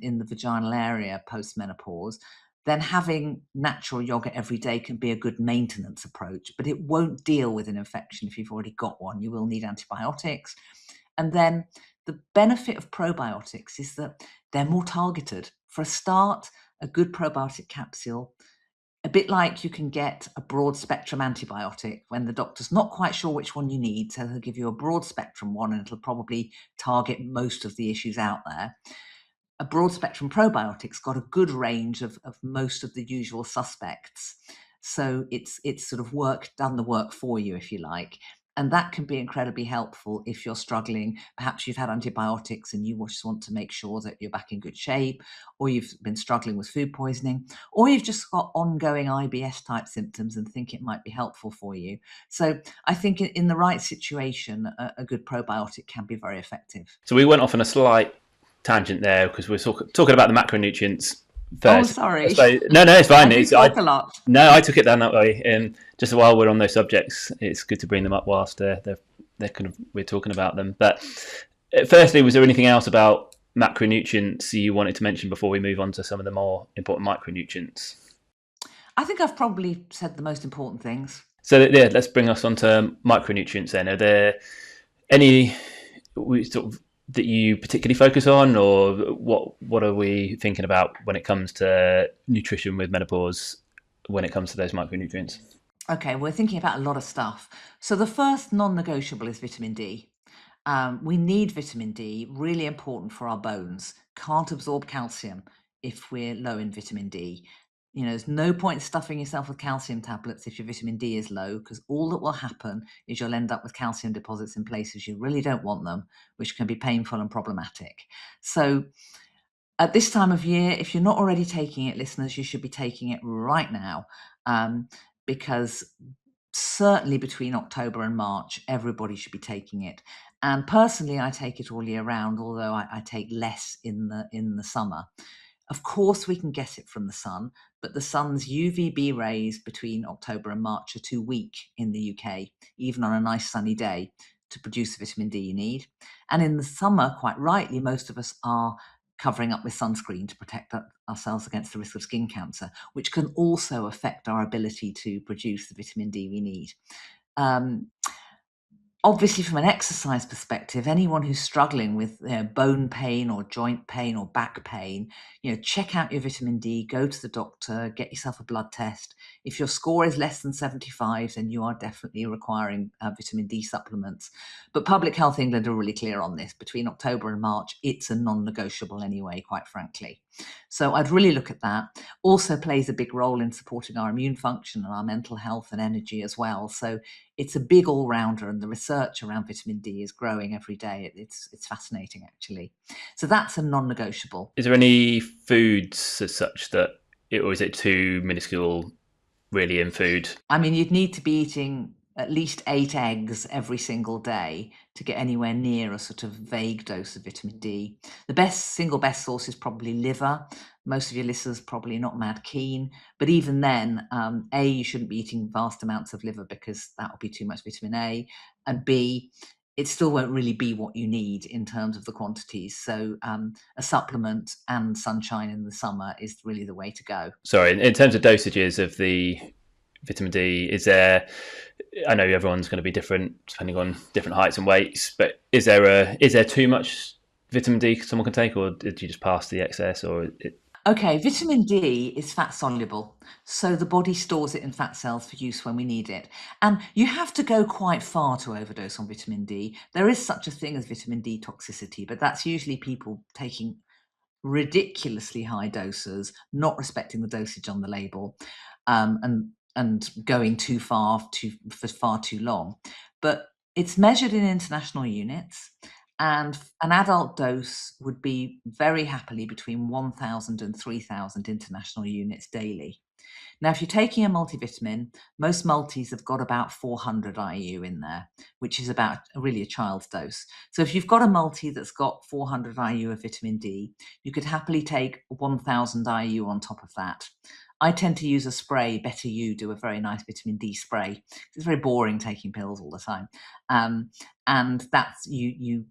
in the vaginal area post-menopause, then having natural yogurt every day can be a good maintenance approach, but it won't deal with an infection if you've already got one. You will need antibiotics. And then The benefit of probiotics is that they're more targeted. For a start, a good probiotic capsule, a bit like you can get a broad spectrum antibiotic when the doctor's not quite sure which one you need, so they'll give you a broad spectrum one and it'll probably target most of the issues out there. A broad spectrum probiotic's got a good range of most of the usual suspects. So it's sort of done the work for you, if you like. And that can be incredibly helpful if you're struggling. Perhaps you've had antibiotics and you just want to make sure that you're back in good shape, or you've been struggling with food poisoning, or you've just got ongoing IBS type symptoms and think it might be helpful for you. So I think in the right situation, a good probiotic can be very effective. So we went off on a slight tangent there because we're talking about the macronutrients first. Oh, sorry. No, it's fine. I talk a lot. No, I took it down that way. And just while we're on those subjects, it's good to bring them up whilst we're talking about them. But firstly, was there anything else about macronutrients you wanted to mention before we move on to some of the more important micronutrients? I think I've probably said the most important things. So yeah, let's bring us on to micronutrients then. Are there any that you particularly focus on, or what are we thinking about when it comes to nutrition with menopause, when it comes to those micronutrients? Okay, we're thinking about a lot of stuff. So the first non-negotiable is vitamin D. We need vitamin D, really important for our bones. Can't absorb calcium if we're low in vitamin D. There's no point stuffing yourself with calcium tablets if your vitamin D is low, because all that will happen is you'll end up with calcium deposits in places you really don't want them, which can be painful and problematic. So at this time of year, if you're not already taking it, listeners, you should be taking it right now, because certainly between October and March, everybody should be taking it. And personally, I take it all year round, although I take less in the summer. Of course, we can get it from the sun, but the sun's UVB rays between October and March are too weak in the UK, even on a nice sunny day, to produce the vitamin D you need. And in the summer, quite rightly, most of us are covering up with sunscreen to protect ourselves against the risk of skin cancer, which can also affect our ability to produce the vitamin D we need. Obviously, from an exercise perspective, anyone who's struggling with bone pain or joint pain or back pain, check out your vitamin D, go to the doctor, get yourself a blood test. If your score is less than 75, then you are definitely requiring vitamin D supplements. But Public Health England are really clear on this. Between October and March, it's a non-negotiable anyway, quite frankly. So I'd really look at that. Also plays a big role in supporting our immune function and our mental health and energy as well. So it's a big all-rounder, and the research around vitamin D is growing every day. It's fascinating, actually. So that's a non-negotiable. Is there any foods as such or is it too minuscule really in food? I mean, you'd need to be eating at least 8 eggs every single day to get anywhere near a sort of vague dose of vitamin D. The single best source is probably liver. Most of your listeners probably not mad keen, but even then, A, you shouldn't be eating vast amounts of liver because that will be too much vitamin A, and B, it still won't really be what you need in terms of the quantities. So a supplement and sunshine in the summer is really the way to go. Sorry, in terms of dosages of the vitamin D, I know everyone's going to be different depending on different heights and weights, but is there too much vitamin D someone can take, or did you just pass the excess? Okay, vitamin D is fat soluble, so the body stores it in fat cells for use when we need it. And you have to go quite far to overdose on vitamin D. There is such a thing as vitamin D toxicity, but that's usually people taking ridiculously high doses, not respecting the dosage on the label, and going too far for far too long. But it's measured in international units, and an adult dose would be very happily between 1,000 and 3,000 international units daily. Now, if you're taking a multivitamin, most multis have got about 400 IU in there, which is about really a child's dose. So if you've got a multi that's got 400 IU of vitamin D, you could happily take 1,000 IU on top of that. I tend to use a spray. Better You do a very nice vitamin D spray. It's very boring taking pills all the time. And that's you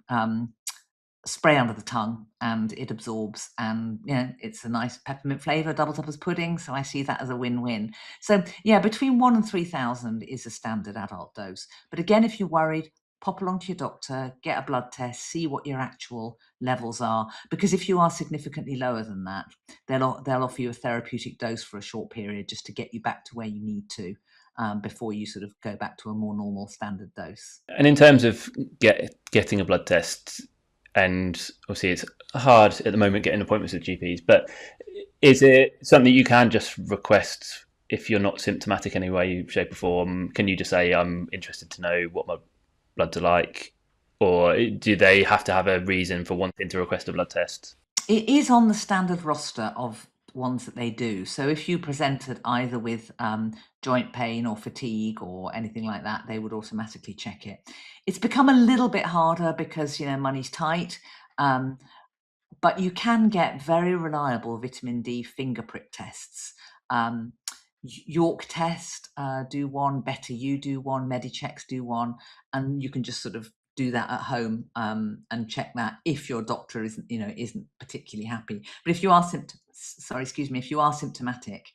spray under the tongue and it absorbs, and it's a nice peppermint flavor, doubles up as pudding. So I see that as a win-win. So yeah, between 1,000 and 3,000 is a standard adult dose. But again, if you're worried, pop along to your doctor, get a blood test, see what your actual levels are. Because if you are significantly lower than that, they'll offer you a therapeutic dose for a short period just to get you back to where you need to, before you sort of go back to a more normal standard dose. And in terms of getting a blood test, and obviously it's hard at the moment getting appointments with GPs, but is it something you can just request if you're not symptomatic in any way, shape or form? Can you just say, I'm interested to know what my bloods are like? Or do they have to have a reason for wanting to request a blood test? It is on the standard roster of ones that they do. So if you presented either with joint pain or fatigue or anything like that, they would automatically check it. It's become a little bit harder because, money's tight. But you can get very reliable vitamin D finger prick tests. York Test do one, Better You do one, Medichecks do one, and you can just sort of do that at home and check that if your doctor isn't particularly happy. But if you are if you are symptomatic,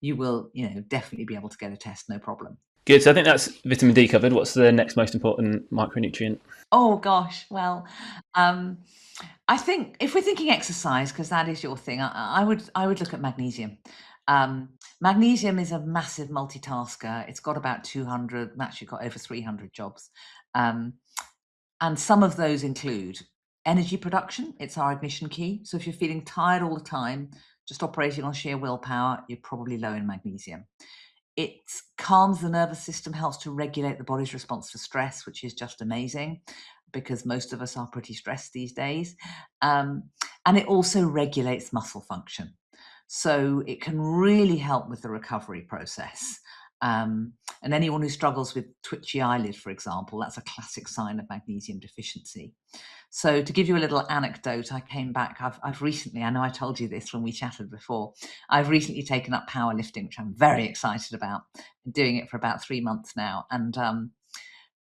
you will definitely be able to get a test, no problem. Good. So I think that's vitamin D covered. What's the next most important micronutrient? Oh gosh, well, I think if we're thinking exercise, because that is your thing, I would look at magnesium. Magnesium is a massive multitasker. It's got about 200, actually got over 300 jobs. And some of those include energy production. It's our ignition key. So if you're feeling tired all the time, just operating on sheer willpower, you're probably low in magnesium. It calms the nervous system, helps to regulate the body's response to stress, which is just amazing because most of us are pretty stressed these days. And it also regulates muscle function. So it can really help with the recovery process. And anyone who struggles with twitchy eyelid, for example, that's a classic sign of magnesium deficiency. So to give you a little anecdote, I came back, I've recently, I know I told you this when we chatted before, I've recently taken up powerlifting, which I'm very excited about. I'm doing it for about 3 months now. And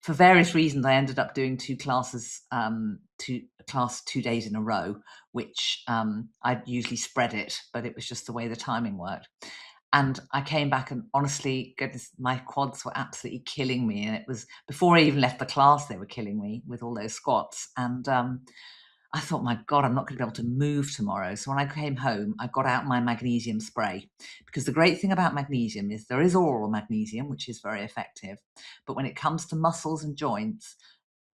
for various reasons, I ended up doing 2 classes, 2 days in a row, which I'd usually spread it, but it was just the way the timing worked. And I came back and honestly, goodness, my quads were absolutely killing me. And it was before I even left the class, they were killing me with all those squats. And I thought, my God, I'm not going to be able to move tomorrow. So when I came home, I got out my magnesium spray, because the great thing about magnesium is there is oral magnesium, which is very effective. But when it comes to muscles and joints,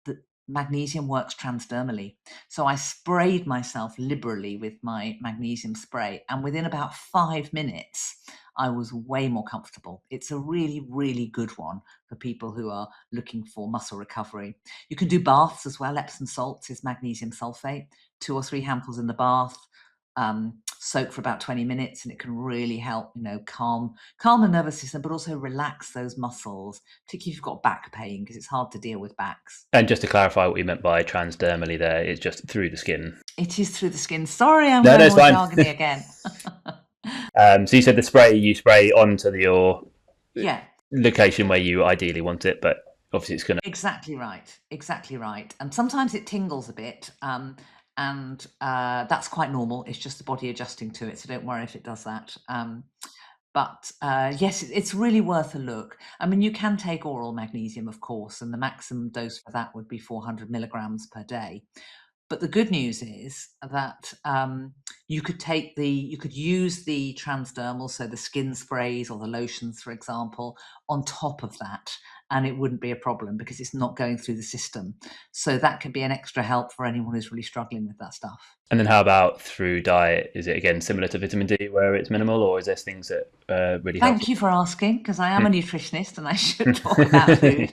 the magnesium works transdermally. So I sprayed myself liberally with my magnesium spray. And within about 5 minutes, I was way more comfortable. It's a really, really good one for people who are looking for muscle recovery. You can do baths as well. Epsom salts is magnesium sulfate, 2 or 3 handfuls in the bath, soak for about 20 minutes, and it can really help, calm the nervous system, but also relax those muscles, particularly if you've got back pain, because it's hard to deal with backs. And just to clarify what you meant by transdermally there, it's just through the skin. It is through the skin. Sorry, I'm going more jargony again. So you said the spray you spray onto your yeah location where you ideally want it, but obviously it's going to... Exactly right. And sometimes it tingles a bit, and that's quite normal. It's just the body adjusting to it, so don't worry if it does that. But yes, it's really worth a look. I mean, you can take oral magnesium, of course, and the maximum dose for that would be 400 milligrams per day. But the good news is that you could use the transdermal, so the skin sprays or the lotions, for example, on top of that, and it wouldn't be a problem because it's not going through the system. So that could be an extra help for anyone who's really struggling with that stuff. And then how about through diet? Is it again similar to vitamin D where it's minimal, or is there things that really help? Thank you for asking, because I am a nutritionist and I should talk about food.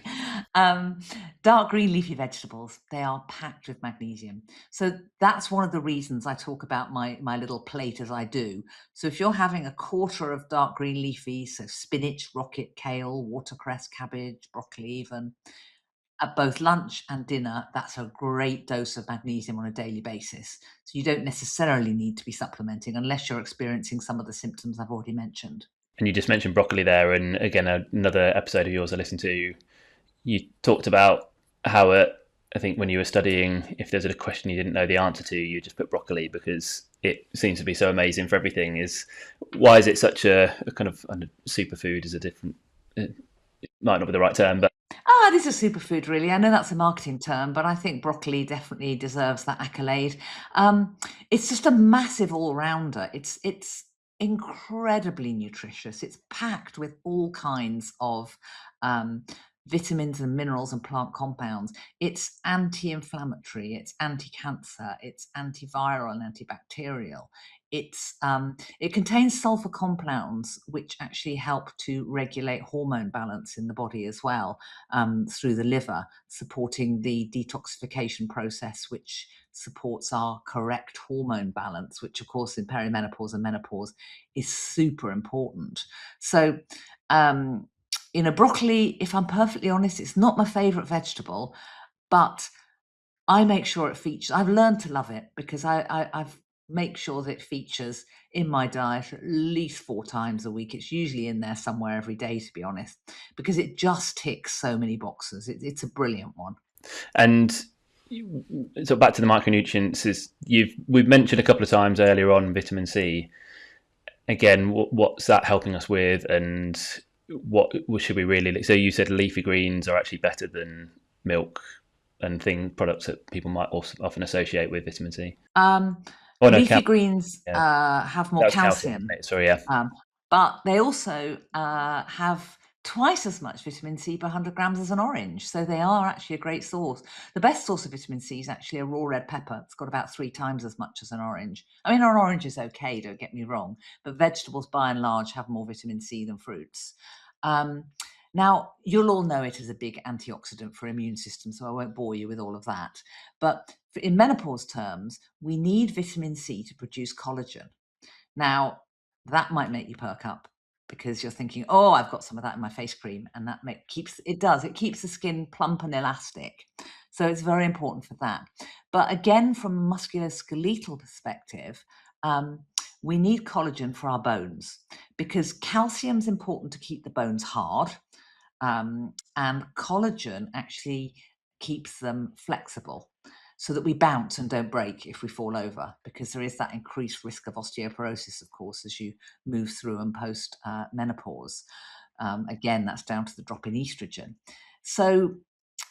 Dark green leafy vegetables, they are packed with magnesium. So that's one of the reasons I talk about my little plate as I do. So if you're having a quarter of dark green leafy, so spinach, rocket, kale, watercress, cabbage, broccoli even, at both lunch and dinner, that's a great dose of magnesium on a daily basis. So you don't necessarily need to be supplementing unless you're experiencing some of the symptoms I've already mentioned. And you just mentioned broccoli there, and again, another episode of yours I listened to, you talked about how I think when you were studying, if there's a question you didn't know the answer to, you just put broccoli because it seems to be so amazing for everything. Why is it such a kind of superfood? Is a different, it might not be the right term, but This is a superfood, really. I know that's a marketing term, but I think broccoli definitely deserves that accolade. It's just a massive all-rounder. It's incredibly nutritious. It's packed with all kinds of vitamins and minerals and plant compounds. It's anti-inflammatory, it's anti-cancer, it's antiviral and antibacterial. It contains sulfur compounds which actually help to regulate hormone balance in the body as well, through the liver, supporting the detoxification process, which supports our correct hormone balance, which of course in perimenopause and menopause is super important. So broccoli, if I'm perfectly honest, it's not my favorite vegetable, but I make sure it features. I've learned to love it because I've make sure that it features in my diet at least 4 times a week. It's usually in there somewhere every day, to be honest, because it just ticks so many boxes. It's a brilliant one. And so back to the micronutrients, we've mentioned a couple of times earlier on vitamin C. Again, what's that helping us with, and what should we really? So you said leafy greens are actually better than milk and products that people might also often associate with vitamin C. Leafy greens have more calcium. Sorry, yeah. But they also have twice as much vitamin C per 100 grams as an orange. So they are actually a great source. The best source of vitamin C is actually a raw red pepper. It's got about 3 times as much as an orange. I mean, an orange is okay, don't get me wrong, but vegetables by and large have more vitamin C than fruits. Now, you'll all know it as a big antioxidant for immune system, so I won't bore you with all of that. But in menopause terms, we need vitamin C to produce collagen. Now, that might make you perk up because you're thinking, oh, I've got some of that in my face cream, and that keeps the skin plump and elastic. So it's very important for that. But again, from a musculoskeletal perspective, we need collagen for our bones because calcium's important to keep the bones hard. And collagen actually keeps them flexible so that we bounce and don't break if we fall over, because there is that increased risk of osteoporosis, of course, as you move through and post menopause. Again, that's down to the drop in estrogen. So,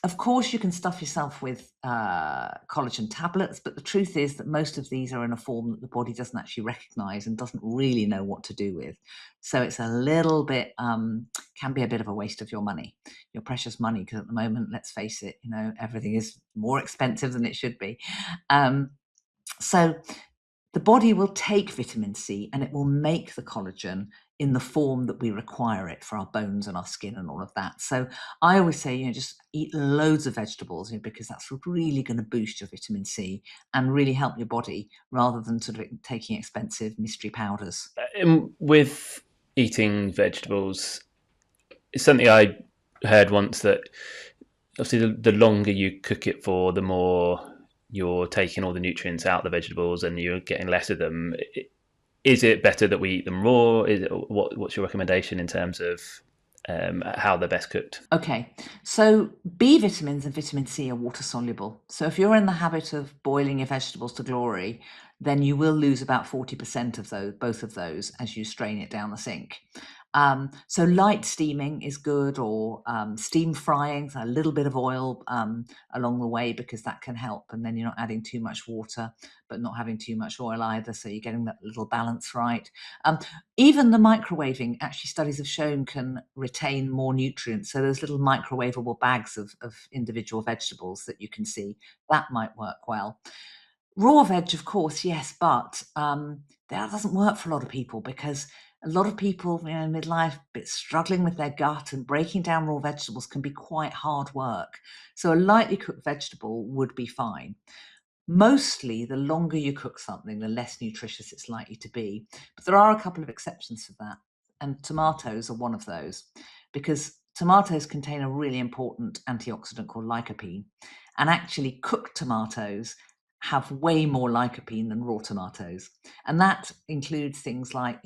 of course, you can stuff yourself with collagen tablets, but the truth is that most of these are in a form that the body doesn't actually recognize and doesn't really know what to do with. So it's a little bit, can be a bit of a waste of your money, your precious money, because at the moment, let's face it, everything is more expensive than it should be. So the body will take vitamin C and it will make the collagen in the form that we require it for our bones and our skin and all of that. So I always say, just eat loads of vegetables, because that's really going to boost your vitamin C and really help your body, rather than sort of taking expensive mystery powders. With eating vegetables, it's something I heard once that obviously the longer you cook it for, the more you're taking all the nutrients out of the vegetables and you're getting less of them. Is it better that we eat them raw? What's your recommendation in terms of how they're best cooked? Okay, so B vitamins and vitamin C are water soluble. So if you're in the habit of boiling your vegetables to glory, then you will lose about 40% of both of those as you strain it down the sink. So light steaming is good, or steam frying, so a little bit of oil along the way, because that can help. And then you're not adding too much water, but not having too much oil either. So you're getting that little balance right. Even the microwaving, actually studies have shown, can retain more nutrients. So there's little microwavable bags of individual vegetables that you can see. That might work well. Raw veg, of course, yes, but that doesn't work for a lot of people, because a lot of people, in midlife, bit struggling with their gut, and breaking down raw vegetables can be quite hard work. So a lightly cooked vegetable would be fine. Mostly, the longer you cook something, the less nutritious it's likely to be. But there are a couple of exceptions to that, and tomatoes are one of those, because tomatoes contain a really important antioxidant called lycopene, and actually cooked tomatoes have way more lycopene than raw tomatoes. And that includes things like,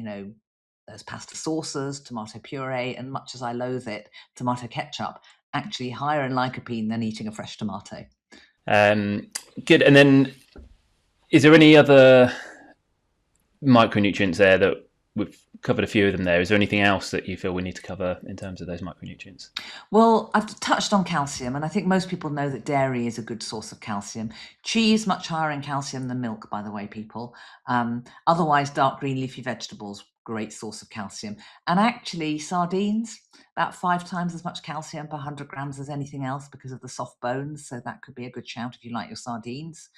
those pasta sauces, tomato puree, and much as I loathe it, tomato ketchup, actually higher in lycopene than eating a fresh tomato. Good. And then, is there any other micronutrients there that we've covered a few of them there. Is there anything else that you feel we need to cover in terms of those micronutrients? Well, I've touched on calcium, and I think most people know that dairy is a good source of calcium. Cheese, much higher in calcium than milk, by the way, people. Otherwise, dark green leafy vegetables, great source of calcium. And actually, sardines, about 5 times as much calcium per 100 grams as anything else because of the soft bones. So that could be a good shout if you like your sardines.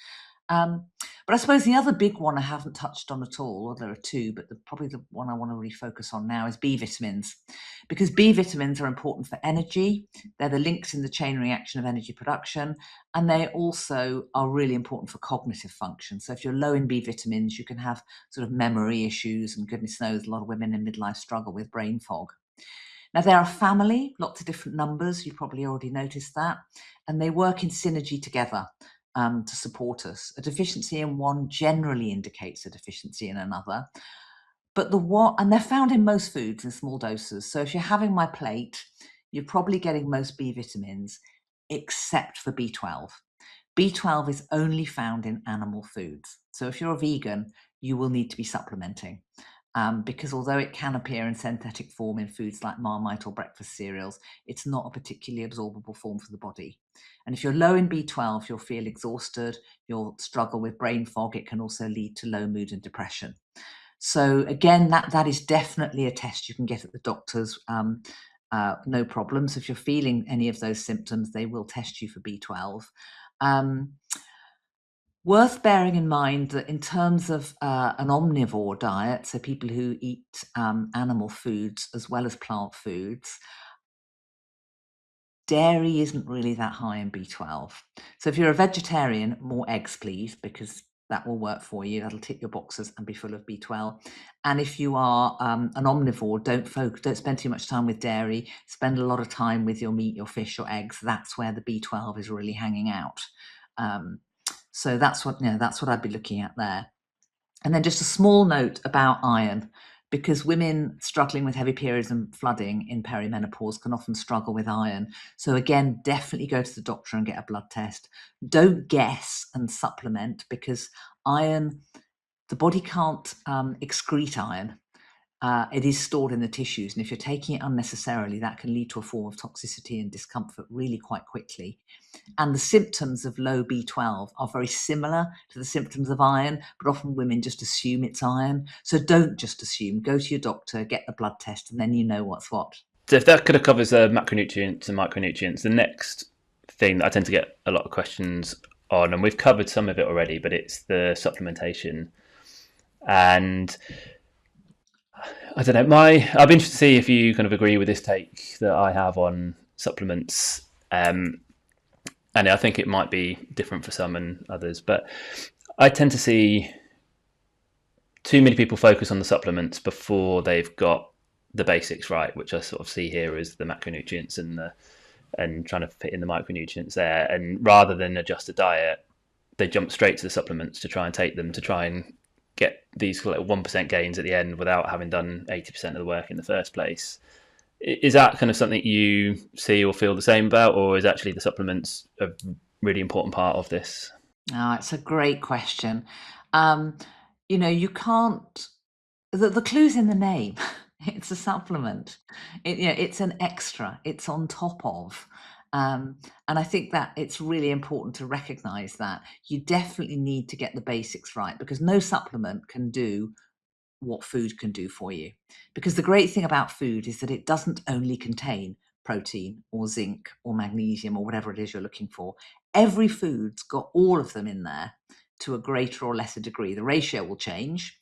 But I suppose the other big one I haven't touched on at all, or there are two, but probably the one I want to really focus on now is B vitamins, because B vitamins are important for energy. They're the links in the chain reaction of energy production, and they also are really important for cognitive function. So if you're low in B vitamins, you can have sort of memory issues, and goodness knows, a lot of women in midlife struggle with brain fog. Now, they're a family, lots of different numbers. You probably already noticed that. And they work in synergy together to support us. A deficiency in one generally indicates a deficiency in another. But and they're found in most foods in small doses. So if you're having my plate, you're probably getting most B vitamins, except for B12. B12 is only found in animal foods. So if you're a vegan, you will need to be supplementing. Because although it can appear in synthetic form in foods like Marmite or breakfast cereals, it's not a particularly absorbable form for the body. And if you're low in B12, you'll feel exhausted, you'll struggle with brain fog. It can also lead to low mood and depression. So again, that is definitely a test you can get at the doctor's, no problem. So if you're feeling any of those symptoms, they will test you for B12. Worth bearing in mind that in terms of an omnivore diet, so people who eat animal foods as well as plant foods, dairy isn't really that high in B12. So if you're a vegetarian, more eggs, please, because that will work for you. That'll tick your boxes and be full of B12. And if you are an omnivore, don't spend too much time with dairy. Spend a lot of time with your meat, your fish, your eggs. That's where the B12 is really hanging out. So that's what I'd be looking at there. And then just a small note about iron, because women struggling with heavy periods and flooding in perimenopause can often struggle with iron. So again, definitely go to the doctor and get a blood test. Don't guess and supplement, because iron, the body can't excrete iron. It is stored in the tissues. And if you're taking it unnecessarily, that can lead to a form of toxicity and discomfort really quite quickly. And the symptoms of low B12 are very similar to the symptoms of iron, but often women just assume it's iron. So don't just assume. Go to your doctor, get the blood test, and then you know what's what. So if that kind of covers macronutrients and micronutrients, the next thing that I tend to get a lot of questions on, and we've covered some of it already, but it's the supplementation. And I don't know, I'd be interested to see if you kind of agree with this take that I have on supplements. And I think it might be different for some and others, but I tend to see too many people focus on the supplements before they've got the basics right, which I sort of see here as the macronutrients and trying to fit in the micronutrients there. And rather than adjust the diet, they jump straight to the supplements to try and take them to try and get these like 1% gains at the end without having done 80% of the work in the first place. Is that kind of something you see or feel the same about, or is actually the supplements a really important part of this? It's a great question. You can't. The clue's in the name. It's a supplement. It's an extra. It's on top of. And I think that it's really important to recognize that you definitely need to get the basics right, because no supplement can do what food can do for you. Because the great thing about food is that it doesn't only contain protein or zinc or magnesium or whatever it is you're looking for. Every food's got all of them in there to a greater or lesser degree. The ratio will change.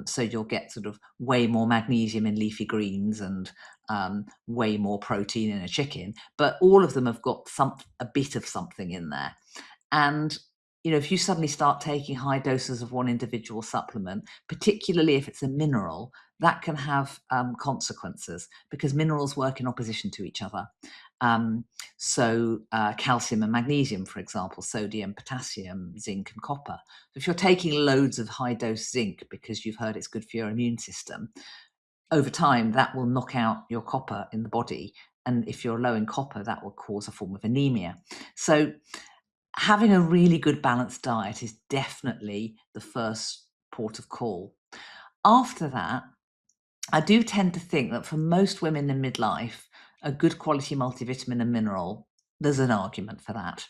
So you'll get sort of way more magnesium in leafy greens and way more protein in a chicken, but all of them have got a bit of something in there. And if you suddenly start taking high doses of one individual supplement, particularly if it's a mineral, that can have consequences, because minerals work in opposition to each other. So calcium and magnesium, for example, sodium, potassium, zinc and copper. So if you're taking loads of high dose zinc because you've heard it's good for your immune system, over time that will knock out your copper in the body. And if you're low in copper, that will cause a form of anemia. So having a really good balanced diet is definitely the first port of call. After that, I do tend to think that for most women in midlife, a good quality multivitamin and mineral, there's an argument for that.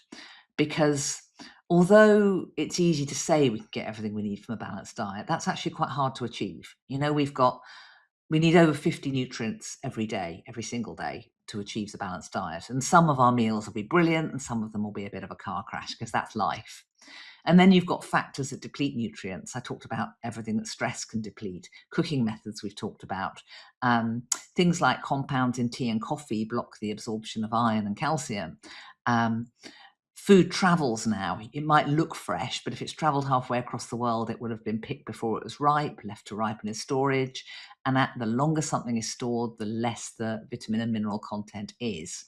Because although it's easy to say we can get everything we need from a balanced diet, that's actually quite hard to achieve. We need over 50 nutrients every day, every single day, to achieve the balanced diet. And some of our meals will be brilliant and some of them will be a bit of a car crash, because that's life. And then you've got factors that deplete nutrients. I talked about everything that stress can deplete. Cooking methods we've talked about. Things like compounds in tea and coffee block the absorption of iron and calcium. Food travels now. It might look fresh, but if it's traveled halfway across the world, it would have been picked before it was ripe, left to ripen in storage. And the longer something is stored, the less the vitamin and mineral content is.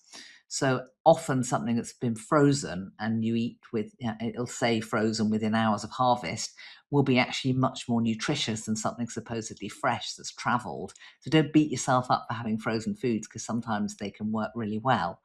So often something that's been frozen and you eat with, it'll say frozen within hours of harvest, will be actually much more nutritious than something supposedly fresh that's traveled. So don't beat yourself up for having frozen foods, because sometimes they can work really well.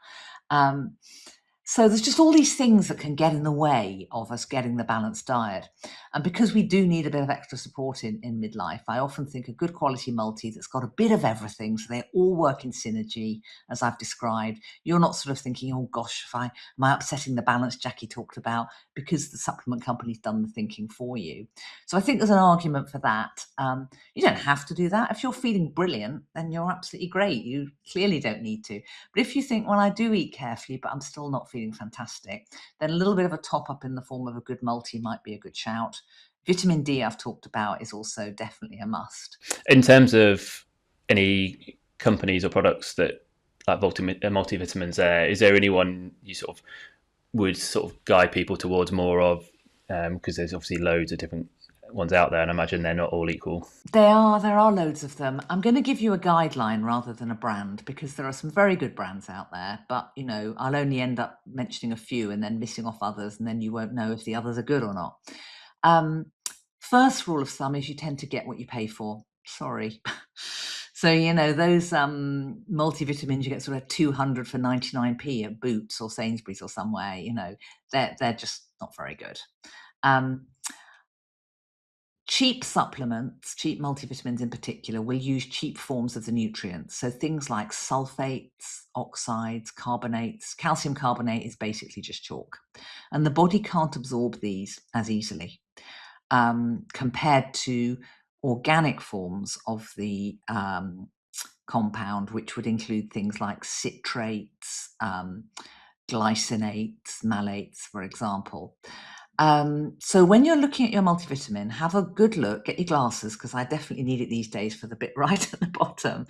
So there's just all these things that can get in the way of us getting the balanced diet. And because we do need a bit of extra support in midlife, I often think a good quality multi that's got a bit of everything, so they all work in synergy, as I've described. You're not sort of thinking, oh gosh, am I upsetting the balance Jackie talked about, because the supplement company's done the thinking for you. So I think there's an argument for that. You don't have to do that. If you're feeling brilliant, then you're absolutely great. You clearly don't need to. But if you think, well, I do eat carefully, but I'm still not feeling fantastic, then a little bit of a top up in the form of a good multi might be a good shout. Vitamin D, I've talked about, is also definitely a must. In terms of any companies or products that like multivitamins, is there anyone you sort of would sort of guide people towards more of? Because there's obviously loads of different ones out there, and I imagine they're not all equal. There are loads of them. I'm going to give you a guideline rather than a brand, because there are some very good brands out there, but I'll only end up mentioning a few and then missing off others, and then you won't know if the others are good or not. First rule of thumb is you tend to get what you pay for. Sorry. So, those multivitamins, you get sort of 200 for 99p at Boots or Sainsbury's or somewhere, they're just not very good. Cheap supplements, cheap multivitamins in particular, will use cheap forms of the nutrients. So things like sulfates, oxides, carbonates. Calcium carbonate is basically just chalk. And the body can't absorb these as easily compared to organic forms of the compound, which would include things like citrates, glycinates, malates, for example. So when you're looking at your multivitamin, have a good look, get your glasses, because I definitely need it these days for the bit right at the bottom.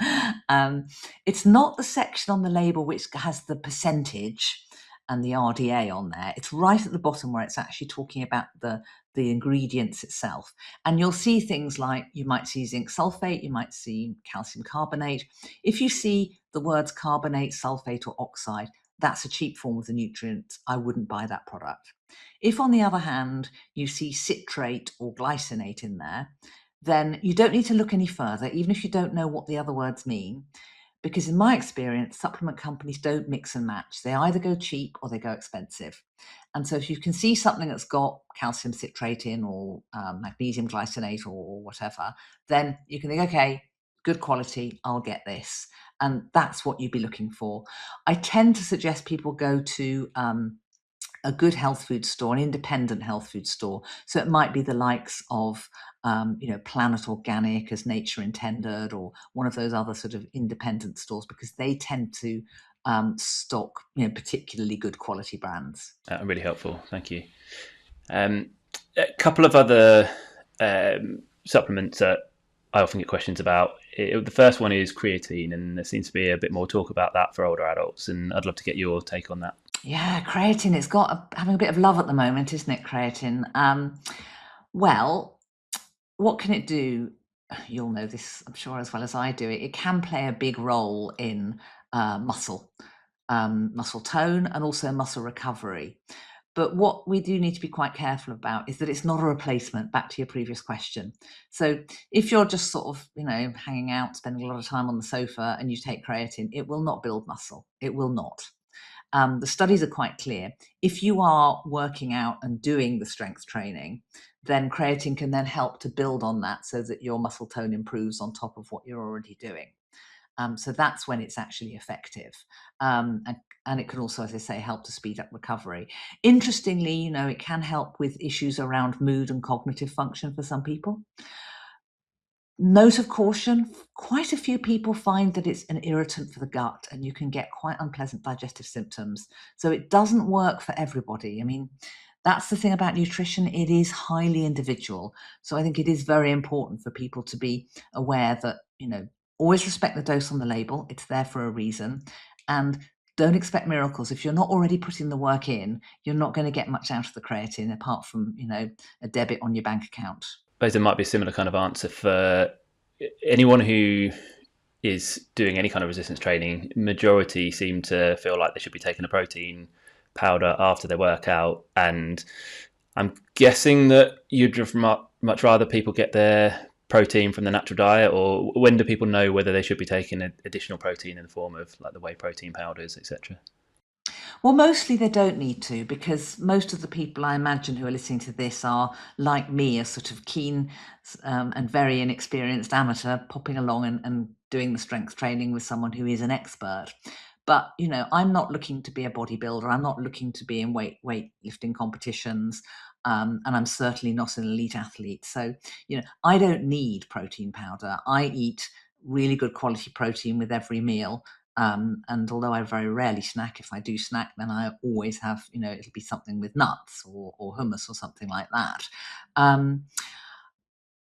It's not the section on the label which has the percentage and the RDA on there. It's right at the bottom where it's actually talking about the ingredients itself. And you'll see things like, you might see zinc sulfate, you might see calcium carbonate. If you see the words carbonate, sulfate, or oxide, that's a cheap form of the nutrient. I wouldn't buy that product. If, on the other hand, you see citrate or glycinate in there, then you don't need to look any further, even if you don't know what the other words mean, because in my experience, supplement companies don't mix and match. They either go cheap or they go expensive. And so if you can see something that's got calcium citrate in, or magnesium glycinate, or whatever, then you can think, okay, good quality, I'll get this. And that's what you'd be looking for. I tend to suggest people go to a good health food store, an independent health food store. So it might be the likes of, Planet Organic, as Nature Intended, or one of those other sort of independent stores, because they tend to stock, particularly good quality brands. Really helpful. Thank you. A couple of other supplements that I often get questions about. The first one is creatine, and there seems to be a bit more talk about that for older adults, and I'd love to get your take on that. Yeah, creatine, it's having a bit of love at the moment, isn't it, creatine? Well, what can it do? You'll know this, I'm sure, as well as I do. It can play a big role in muscle tone, and also muscle recovery. But what we do need to be quite careful about is that it's not a replacement, back to your previous question. So if you're just sort of, hanging out, spending a lot of time on the sofa, and you take creatine, it will not build muscle. It will not. The studies are quite clear. If you are working out and doing the strength training, then creatine can then help to build on that so that your muscle tone improves on top of what you're already doing. So that's when it's actually effective. And it can also, as I say, help to speed up recovery. Interestingly, it can help with issues around mood and cognitive function for some people. Note of caution, quite a few people find that it's an irritant for the gut and you can get quite unpleasant digestive symptoms. So it doesn't work for everybody. I mean, that's the thing about nutrition. It is highly individual. So I think it is very important for people to be aware that, always respect the dose on the label. It's there for a reason. And don't expect miracles. If you're not already putting the work in, you're not going to get much out of the creatine apart from, a debit on your bank account. Suppose there might be a similar kind of answer for anyone who is doing any kind of resistance training. Majority seem to feel like they should be taking a protein powder after their workout, and I'm guessing that you'd much rather people get their protein from the natural diet. Or when do people know whether they should be taking additional protein in the form of like the whey protein powders, etc.? Well, mostly they don't need to, because most of the people I imagine who are listening to this are, like me, a sort of keen and very inexperienced amateur popping along and doing the strength training with someone who is an expert. But, I'm not looking to be a bodybuilder. I'm not looking to be in weightlifting competitions. And I'm certainly not an elite athlete. So, I don't need protein powder. I eat really good quality protein with every meal. And although I very rarely snack, if I do snack, then I always have, it'll be something with nuts or hummus or something like that.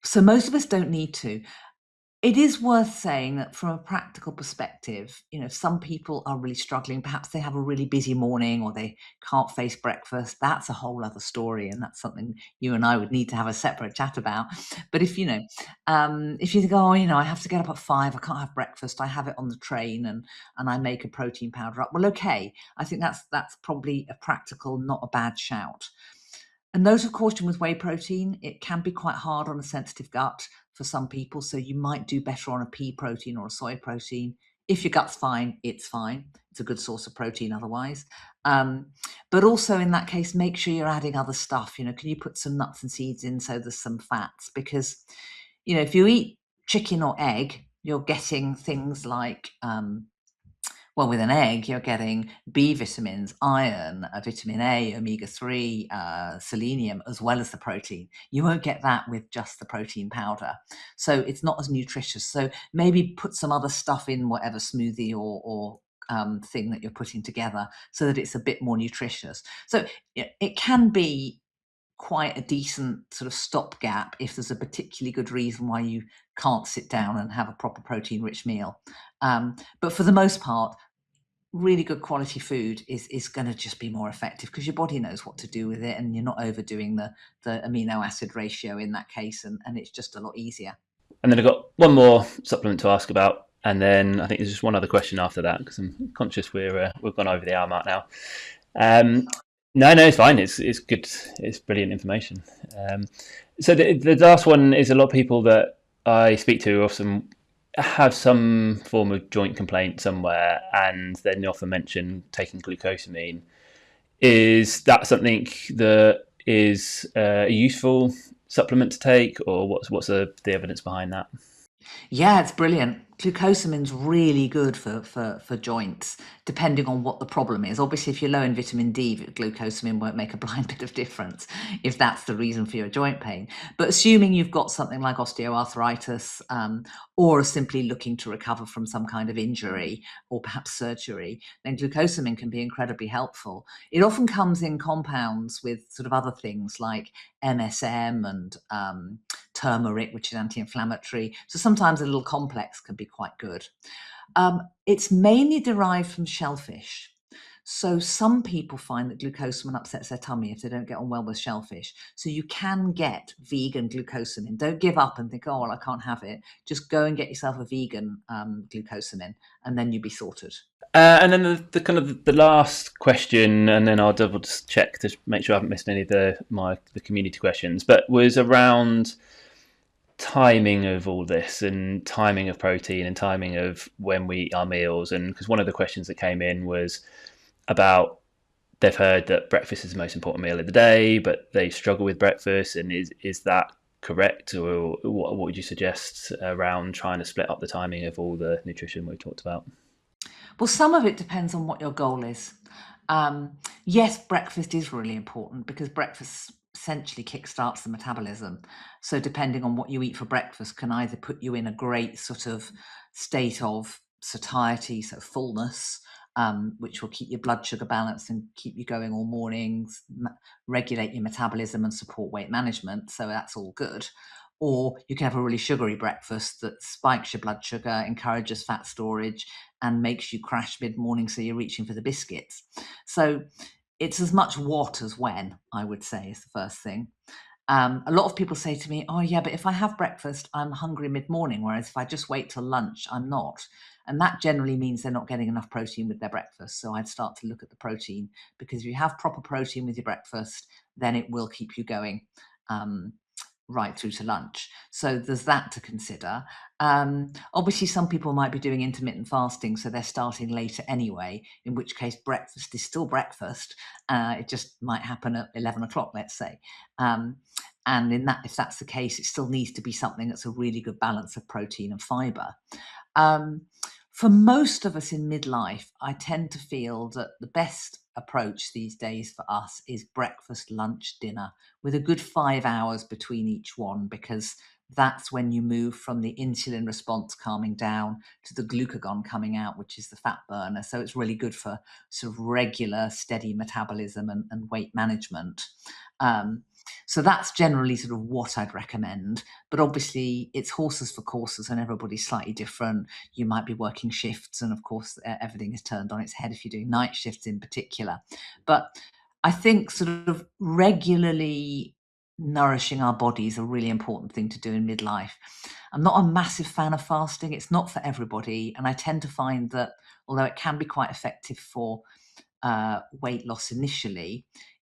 So most of us don't need to. It is worth saying that from a practical perspective, some people are really struggling. Perhaps they have a really busy morning or they can't face breakfast. That's a whole other story. And that's something you and I would need to have a separate chat about. But if you think, I have to get up at 5, I can't have breakfast, I have it on the train and I make a protein powder up. Well, okay. I think that's probably a practical, not a bad shout. A note of caution with whey protein, it can be quite hard on a sensitive gut for some people, so you might do better on a pea protein or a soy protein. If your gut's fine, it's fine. It's a good source of protein otherwise. But also in that case, make sure you're adding other stuff. Can you put some nuts and seeds in so there's some fats? Because, if you eat chicken or egg, you're getting things like with an egg, you're getting B vitamins, iron, vitamin A, omega-3, selenium, as well as the protein. You won't get that with just the protein powder. So it's not as nutritious. So maybe put some other stuff in whatever smoothie or thing that you're putting together so that it's a bit more nutritious. So it can be quite a decent sort of stopgap if there's a particularly good reason why you can't sit down and have a proper protein-rich meal. But for the most part, really good quality food is going to just be more effective because your body knows what to do with it and you're not overdoing the amino acid ratio in that case, and it's just a lot easier. And then I've got one more supplement to ask about, and then I think there's just one other question after that because I'm conscious we've gone over the hour mark now. No, it's fine. It's good. It's brilliant information. So the last one is a lot of people that I speak to often have some form of joint complaint somewhere, and then they often mention taking glucosamine. Is that something that is a useful supplement to take, or what's the evidence behind that? Yeah, it's brilliant. Glucosamine's really good for joints, depending on what the problem is. Obviously, if you're low in vitamin D, glucosamine won't make a blind bit of difference if that's the reason for your joint pain. But assuming you've got something like osteoarthritis or are simply looking to recover from some kind of injury or perhaps surgery, then glucosamine can be incredibly helpful. It often comes in compounds with sort of other things like MSM and turmeric, which is anti-inflammatory. So sometimes a little complex can be quite good. It's mainly derived from shellfish. So some people find that glucosamine upsets their tummy if they don't get on well with shellfish. So you can get vegan glucosamine. Don't give up and think, oh, well, I can't have it. Just go and get yourself a vegan glucosamine and then you'll be sorted. And then the kind of the last question, and then I'll double check to make sure I haven't missed any of the community questions, but was around timing of all this and timing of protein and timing of when we eat our meals. And because one of the questions that came in was about they've heard that breakfast is the most important meal of the day, but they struggle with breakfast. And is that correct, or what would you suggest around trying to split up the timing of all the nutrition we've talked about? Well, some of it depends on what your goal is. Yes, breakfast is really important because breakfast essentially kickstarts the metabolism. So depending on what you eat for breakfast can either put you in a great sort of state of satiety, so fullness, which will keep your blood sugar balanced and keep you going all mornings, regulate your metabolism and support weight management. So that's all good. Or you can have a really sugary breakfast that spikes your blood sugar, encourages fat storage, and makes you crash mid-morning, so you're reaching for the biscuits. So it's as much what as when, I would say, is the first thing. A lot of people say to me, oh yeah, but if I have breakfast, I'm hungry mid-morning, whereas if I just wait till lunch, I'm not. And that generally means they're not getting enough protein with their breakfast. So I'd start to look at the protein, because if you have proper protein with your breakfast, then it will keep you going right through to lunch. So there's that to consider. Obviously, some people might be doing intermittent fasting, so they're starting later anyway, in which case breakfast is still breakfast. It just might happen at 11 o'clock, let's say. And if that's the case, it still needs to be something that's a really good balance of protein and fibre. For most of us in midlife, I tend to feel that the best approach these days for us is breakfast, lunch, dinner, with a good 5 hours between each one, because that's when you move from the insulin response calming down to the glucagon coming out, which is the fat burner. So it's really good for sort of regular, steady metabolism and weight management. So that's generally sort of what I'd recommend. But obviously, it's horses for courses, and everybody's slightly different. You might be working shifts, and of course, everything is turned on its head if you're doing night shifts in particular. But I think sort of regularly nourishing our body is a really important thing to do in midlife. I'm not a massive fan of fasting. It's not for everybody. And I tend to find that although it can be quite effective for weight loss initially,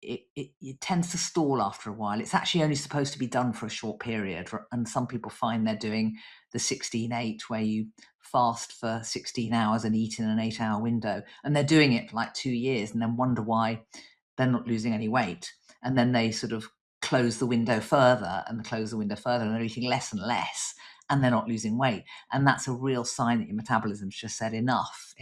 it tends to stall after a while. It's actually only supposed to be done for a short period. And some people find they're doing the 16-8, where you fast for 16 hours and eat in an 8-hour window. And they're doing it for like 2 years and then wonder why they're not losing any weight. And then they sort of close the window further and close the window further, and they're eating less and less, and they're not losing weight. And that's a real sign that your metabolism's just said enough.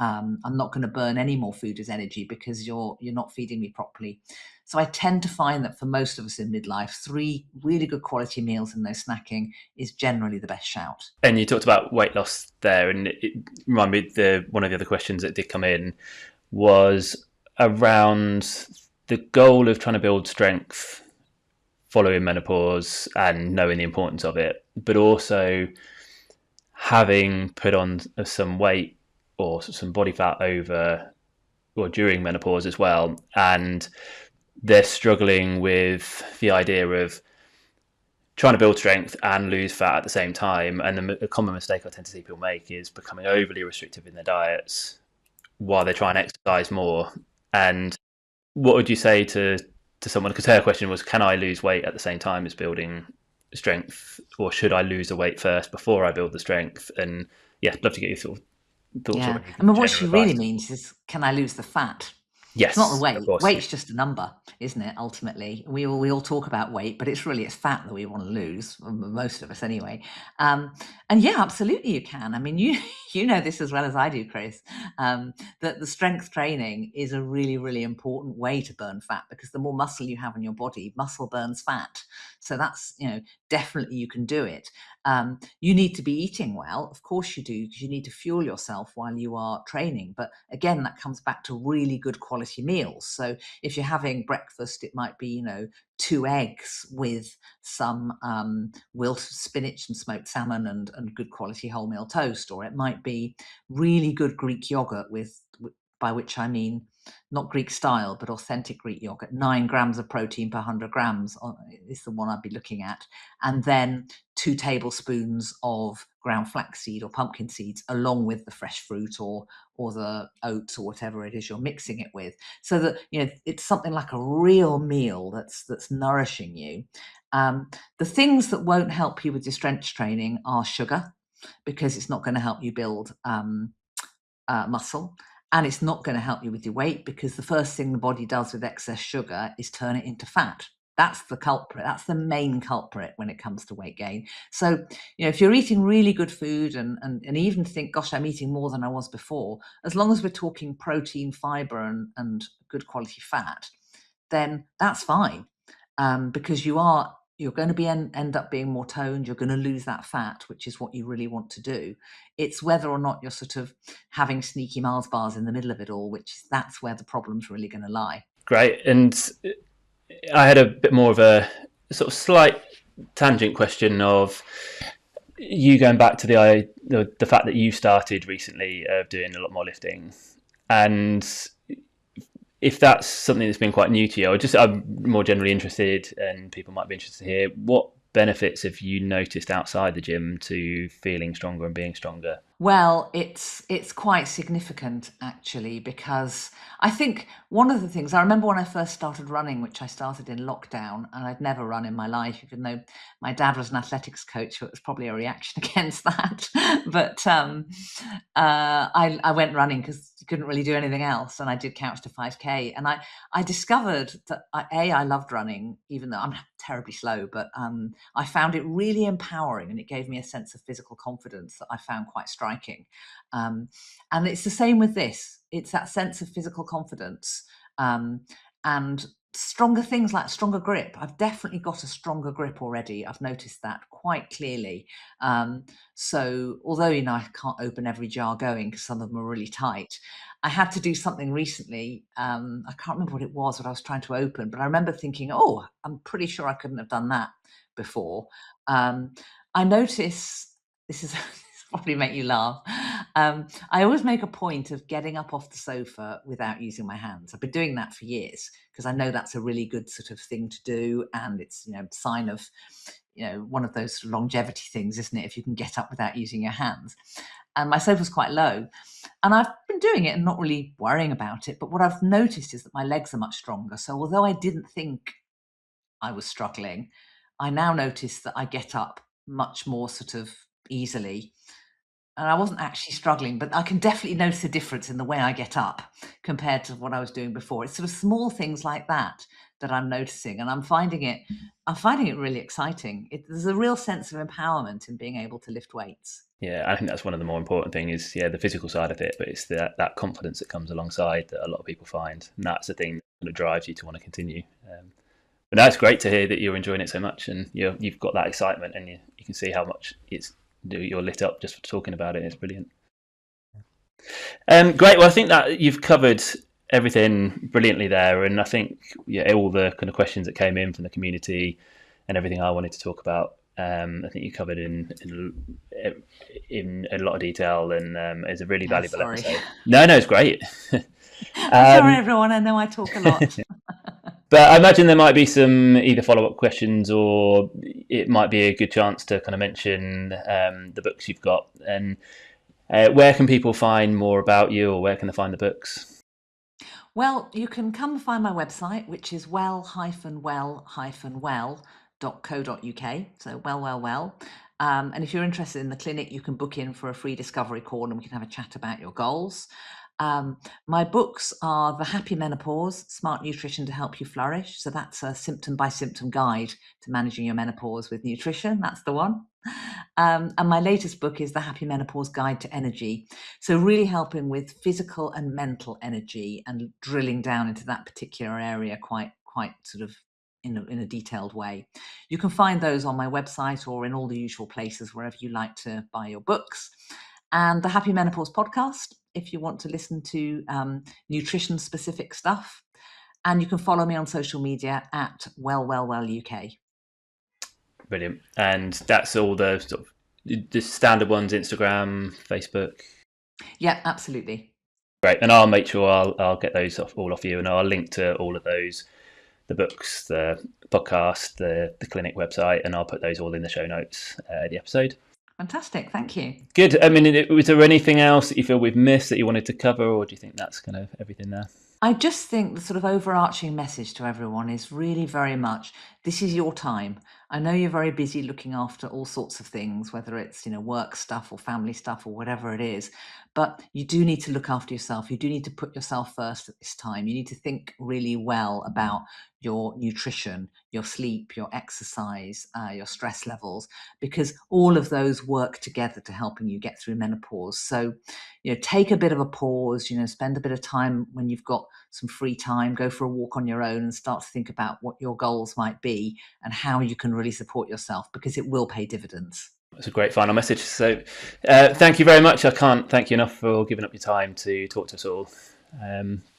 I'm not going to burn any more food as energy because you're not feeding me properly. So I tend to find that for most of us in midlife, 3 really good quality meals and no snacking is generally the best shout. And you talked about weight loss there, and it reminded me one of the other questions that did come in was around the goal of trying to build strength following menopause and knowing the importance of it, but also having put on some weight or some body fat over or during menopause as well, and they're struggling with the idea of trying to build strength and lose fat at the same time. And a common mistake I tend to see people make is becoming overly restrictive in their diets while they try and exercise more. And what would you say to someone? Because her question was, can I lose weight at the same time as building strength, or should I lose the weight first before I build the strength? And yeah, I'd love to get your thoughts Yeah. or I mean, what general she really advice. means is, can I lose the fat? It's not the Yes, of weight. course. Weight's just a number, isn't it? Ultimately, we all talk about weight, but it's fat that we want to lose. Most of us, anyway. And yeah, absolutely, you can. I mean, you know this as well as I do, Chris. That the strength training is a really, really important way to burn fat, because the more muscle you have in your body, muscle burns fat. So that's definitely you can do it. You need to be eating well, of course you do, because you need to fuel yourself while you are training. But again, that comes back to really good quality meals. So if you're having breakfast, it might be 2 eggs with some wilted spinach and smoked salmon and good quality wholemeal toast, or it might be really good Greek yogurt by which I mean not Greek style, but authentic Greek yogurt. 9 grams of protein per 100 grams is the one I'd be looking at. And then 2 tablespoons of ground flaxseed or pumpkin seeds, along with the fresh fruit or the oats or whatever it is you're mixing it with, so that it's something like a real meal that's nourishing you. The things that won't help you with your strength training are sugar, because it's not going to help you build muscle. And it's not going to help you with your weight, because the first thing the body does with excess sugar is turn it into fat. That's the culprit. That's the main culprit when it comes to weight gain. So, if you're eating really good food and even think, gosh, I'm eating more than I was before, as long as we're talking protein, fibre and good quality fat, then that's fine, because you're going to end up being more toned. You're going to lose that fat, which is what you really want to do. It's whether or not you're sort of having sneaky Mars bars in the middle of it all, that's where the problem's really going to lie. Great. And I had a bit more of a sort of slight tangent question of you going back to the fact that you started recently doing a lot more lifting, and if that's something that's been quite new to you, I'm more generally interested, and people might be interested to hear, what benefits have you noticed outside the gym to feeling stronger and being stronger? Well, it's quite significant, actually, because I think one of the things, I remember when I first started running, which I started in lockdown, and I'd never run in my life, even though my dad was an athletics coach, so it was probably a reaction against that. But I went running because you couldn't really do anything else, and I did Couch to 5K, and I discovered that I loved running, even though I'm terribly slow, but I found it really empowering, and it gave me a sense of physical confidence that I found quite striking. And it's the same with this. It's that sense of physical confidence, and stronger things like stronger grip. I've definitely got a stronger grip already. I've noticed that quite clearly. So although I can't open every jar going because some of them are really tight, I had to do something recently. I can't remember what it was that I was trying to open, but I remember thinking, oh, I'm pretty sure I couldn't have done that before. I notice, this is probably make you laugh. I always make a point of getting up off the sofa without using my hands. I've been doing that for years because I know that's a really good sort of thing to do, and it's sign of one of those longevity things, isn't it? If you can get up without using your hands. And my sofa's quite low, and I've been doing it and not really worrying about it. But what I've noticed is that my legs are much stronger. So although I didn't think I was struggling, I now notice that I get up much more sort of easily. And I wasn't actually struggling, but I can definitely notice a difference in the way I get up compared to what I was doing before. It's sort of small things like that I'm noticing, and I'm finding it really exciting. There's a real sense of empowerment in being able to lift weights. Yeah, I think that's one of the more important things is, the physical side of it, but it's that confidence that comes alongside that a lot of people find. And that's the thing that drives you to want to continue. But now it's great to hear that you're enjoying it so much, and you've got that excitement, and you can see how much you're lit up just for talking about it. It's brilliant. Great. Well, I think that you've covered everything brilliantly there, and I think all the kind of questions that came in from the community and everything I wanted to talk about, I think you covered in a lot of detail, and it's a really valuable episode. No, it's great. Sorry, everyone. I know I talk a lot. But I imagine there might be some either follow-up questions, or it might be a good chance to kind of mention the books you've got. And where can people find more about you, or where can they find the books? Well, you can come find my website, which is well-well-well.co.uk. So well. And if you're interested in the clinic, you can book in for a free discovery call, and we can have a chat about your goals. My books are The Happy Menopause, Smart Nutrition to Help You Flourish. So that's a symptom by symptom guide to managing your menopause with nutrition. That's the one. And my latest book is The Happy Menopause Guide to Energy. So really helping with physical and mental energy and drilling down into that particular area quite sort of in a detailed way. You can find those on my website or in all the usual places wherever you like to buy your books. And the Happy Menopause Podcast, if you want to listen to nutrition-specific stuff. And you can follow me on social media at well UK. Brilliant. And that's all the sort of the standard ones: Instagram, Facebook. Yeah, absolutely. Great. And I'll make sure I'll get those all off you, and I'll link to all of those, the books, the podcast, the clinic website, and I'll put those all in the show notes the episode. Fantastic. Thank you. Good. I mean, was there anything else that you feel we've missed that you wanted to cover, or do you think that's kind of everything there? I just think the sort of overarching message to everyone is really very much, this is your time. I know you're very busy looking after all sorts of things, whether it's, work stuff or family stuff or whatever it is, but you do need to look after yourself. You do need to put yourself first at this time. You need to think really well about your nutrition, your sleep, your exercise, your stress levels, because all of those work together to helping you get through menopause. So, take a bit of a pause, spend a bit of time when you've got some free time, go for a walk on your own and start to think about what your goals might be and how you can really support yourself, because it will pay dividends. That's a great final message. So thank you very much. I can't thank you enough for giving up your time to talk to us all.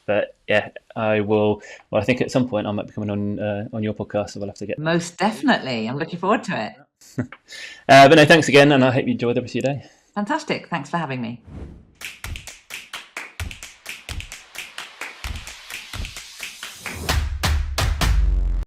But yeah, I will. Well, I think at some point I might be coming on your podcast, so we'll have to get. Most definitely. I'm looking forward to it. But no, thanks again, and I hope you enjoy the rest of your day. Fantastic. Thanks for having me.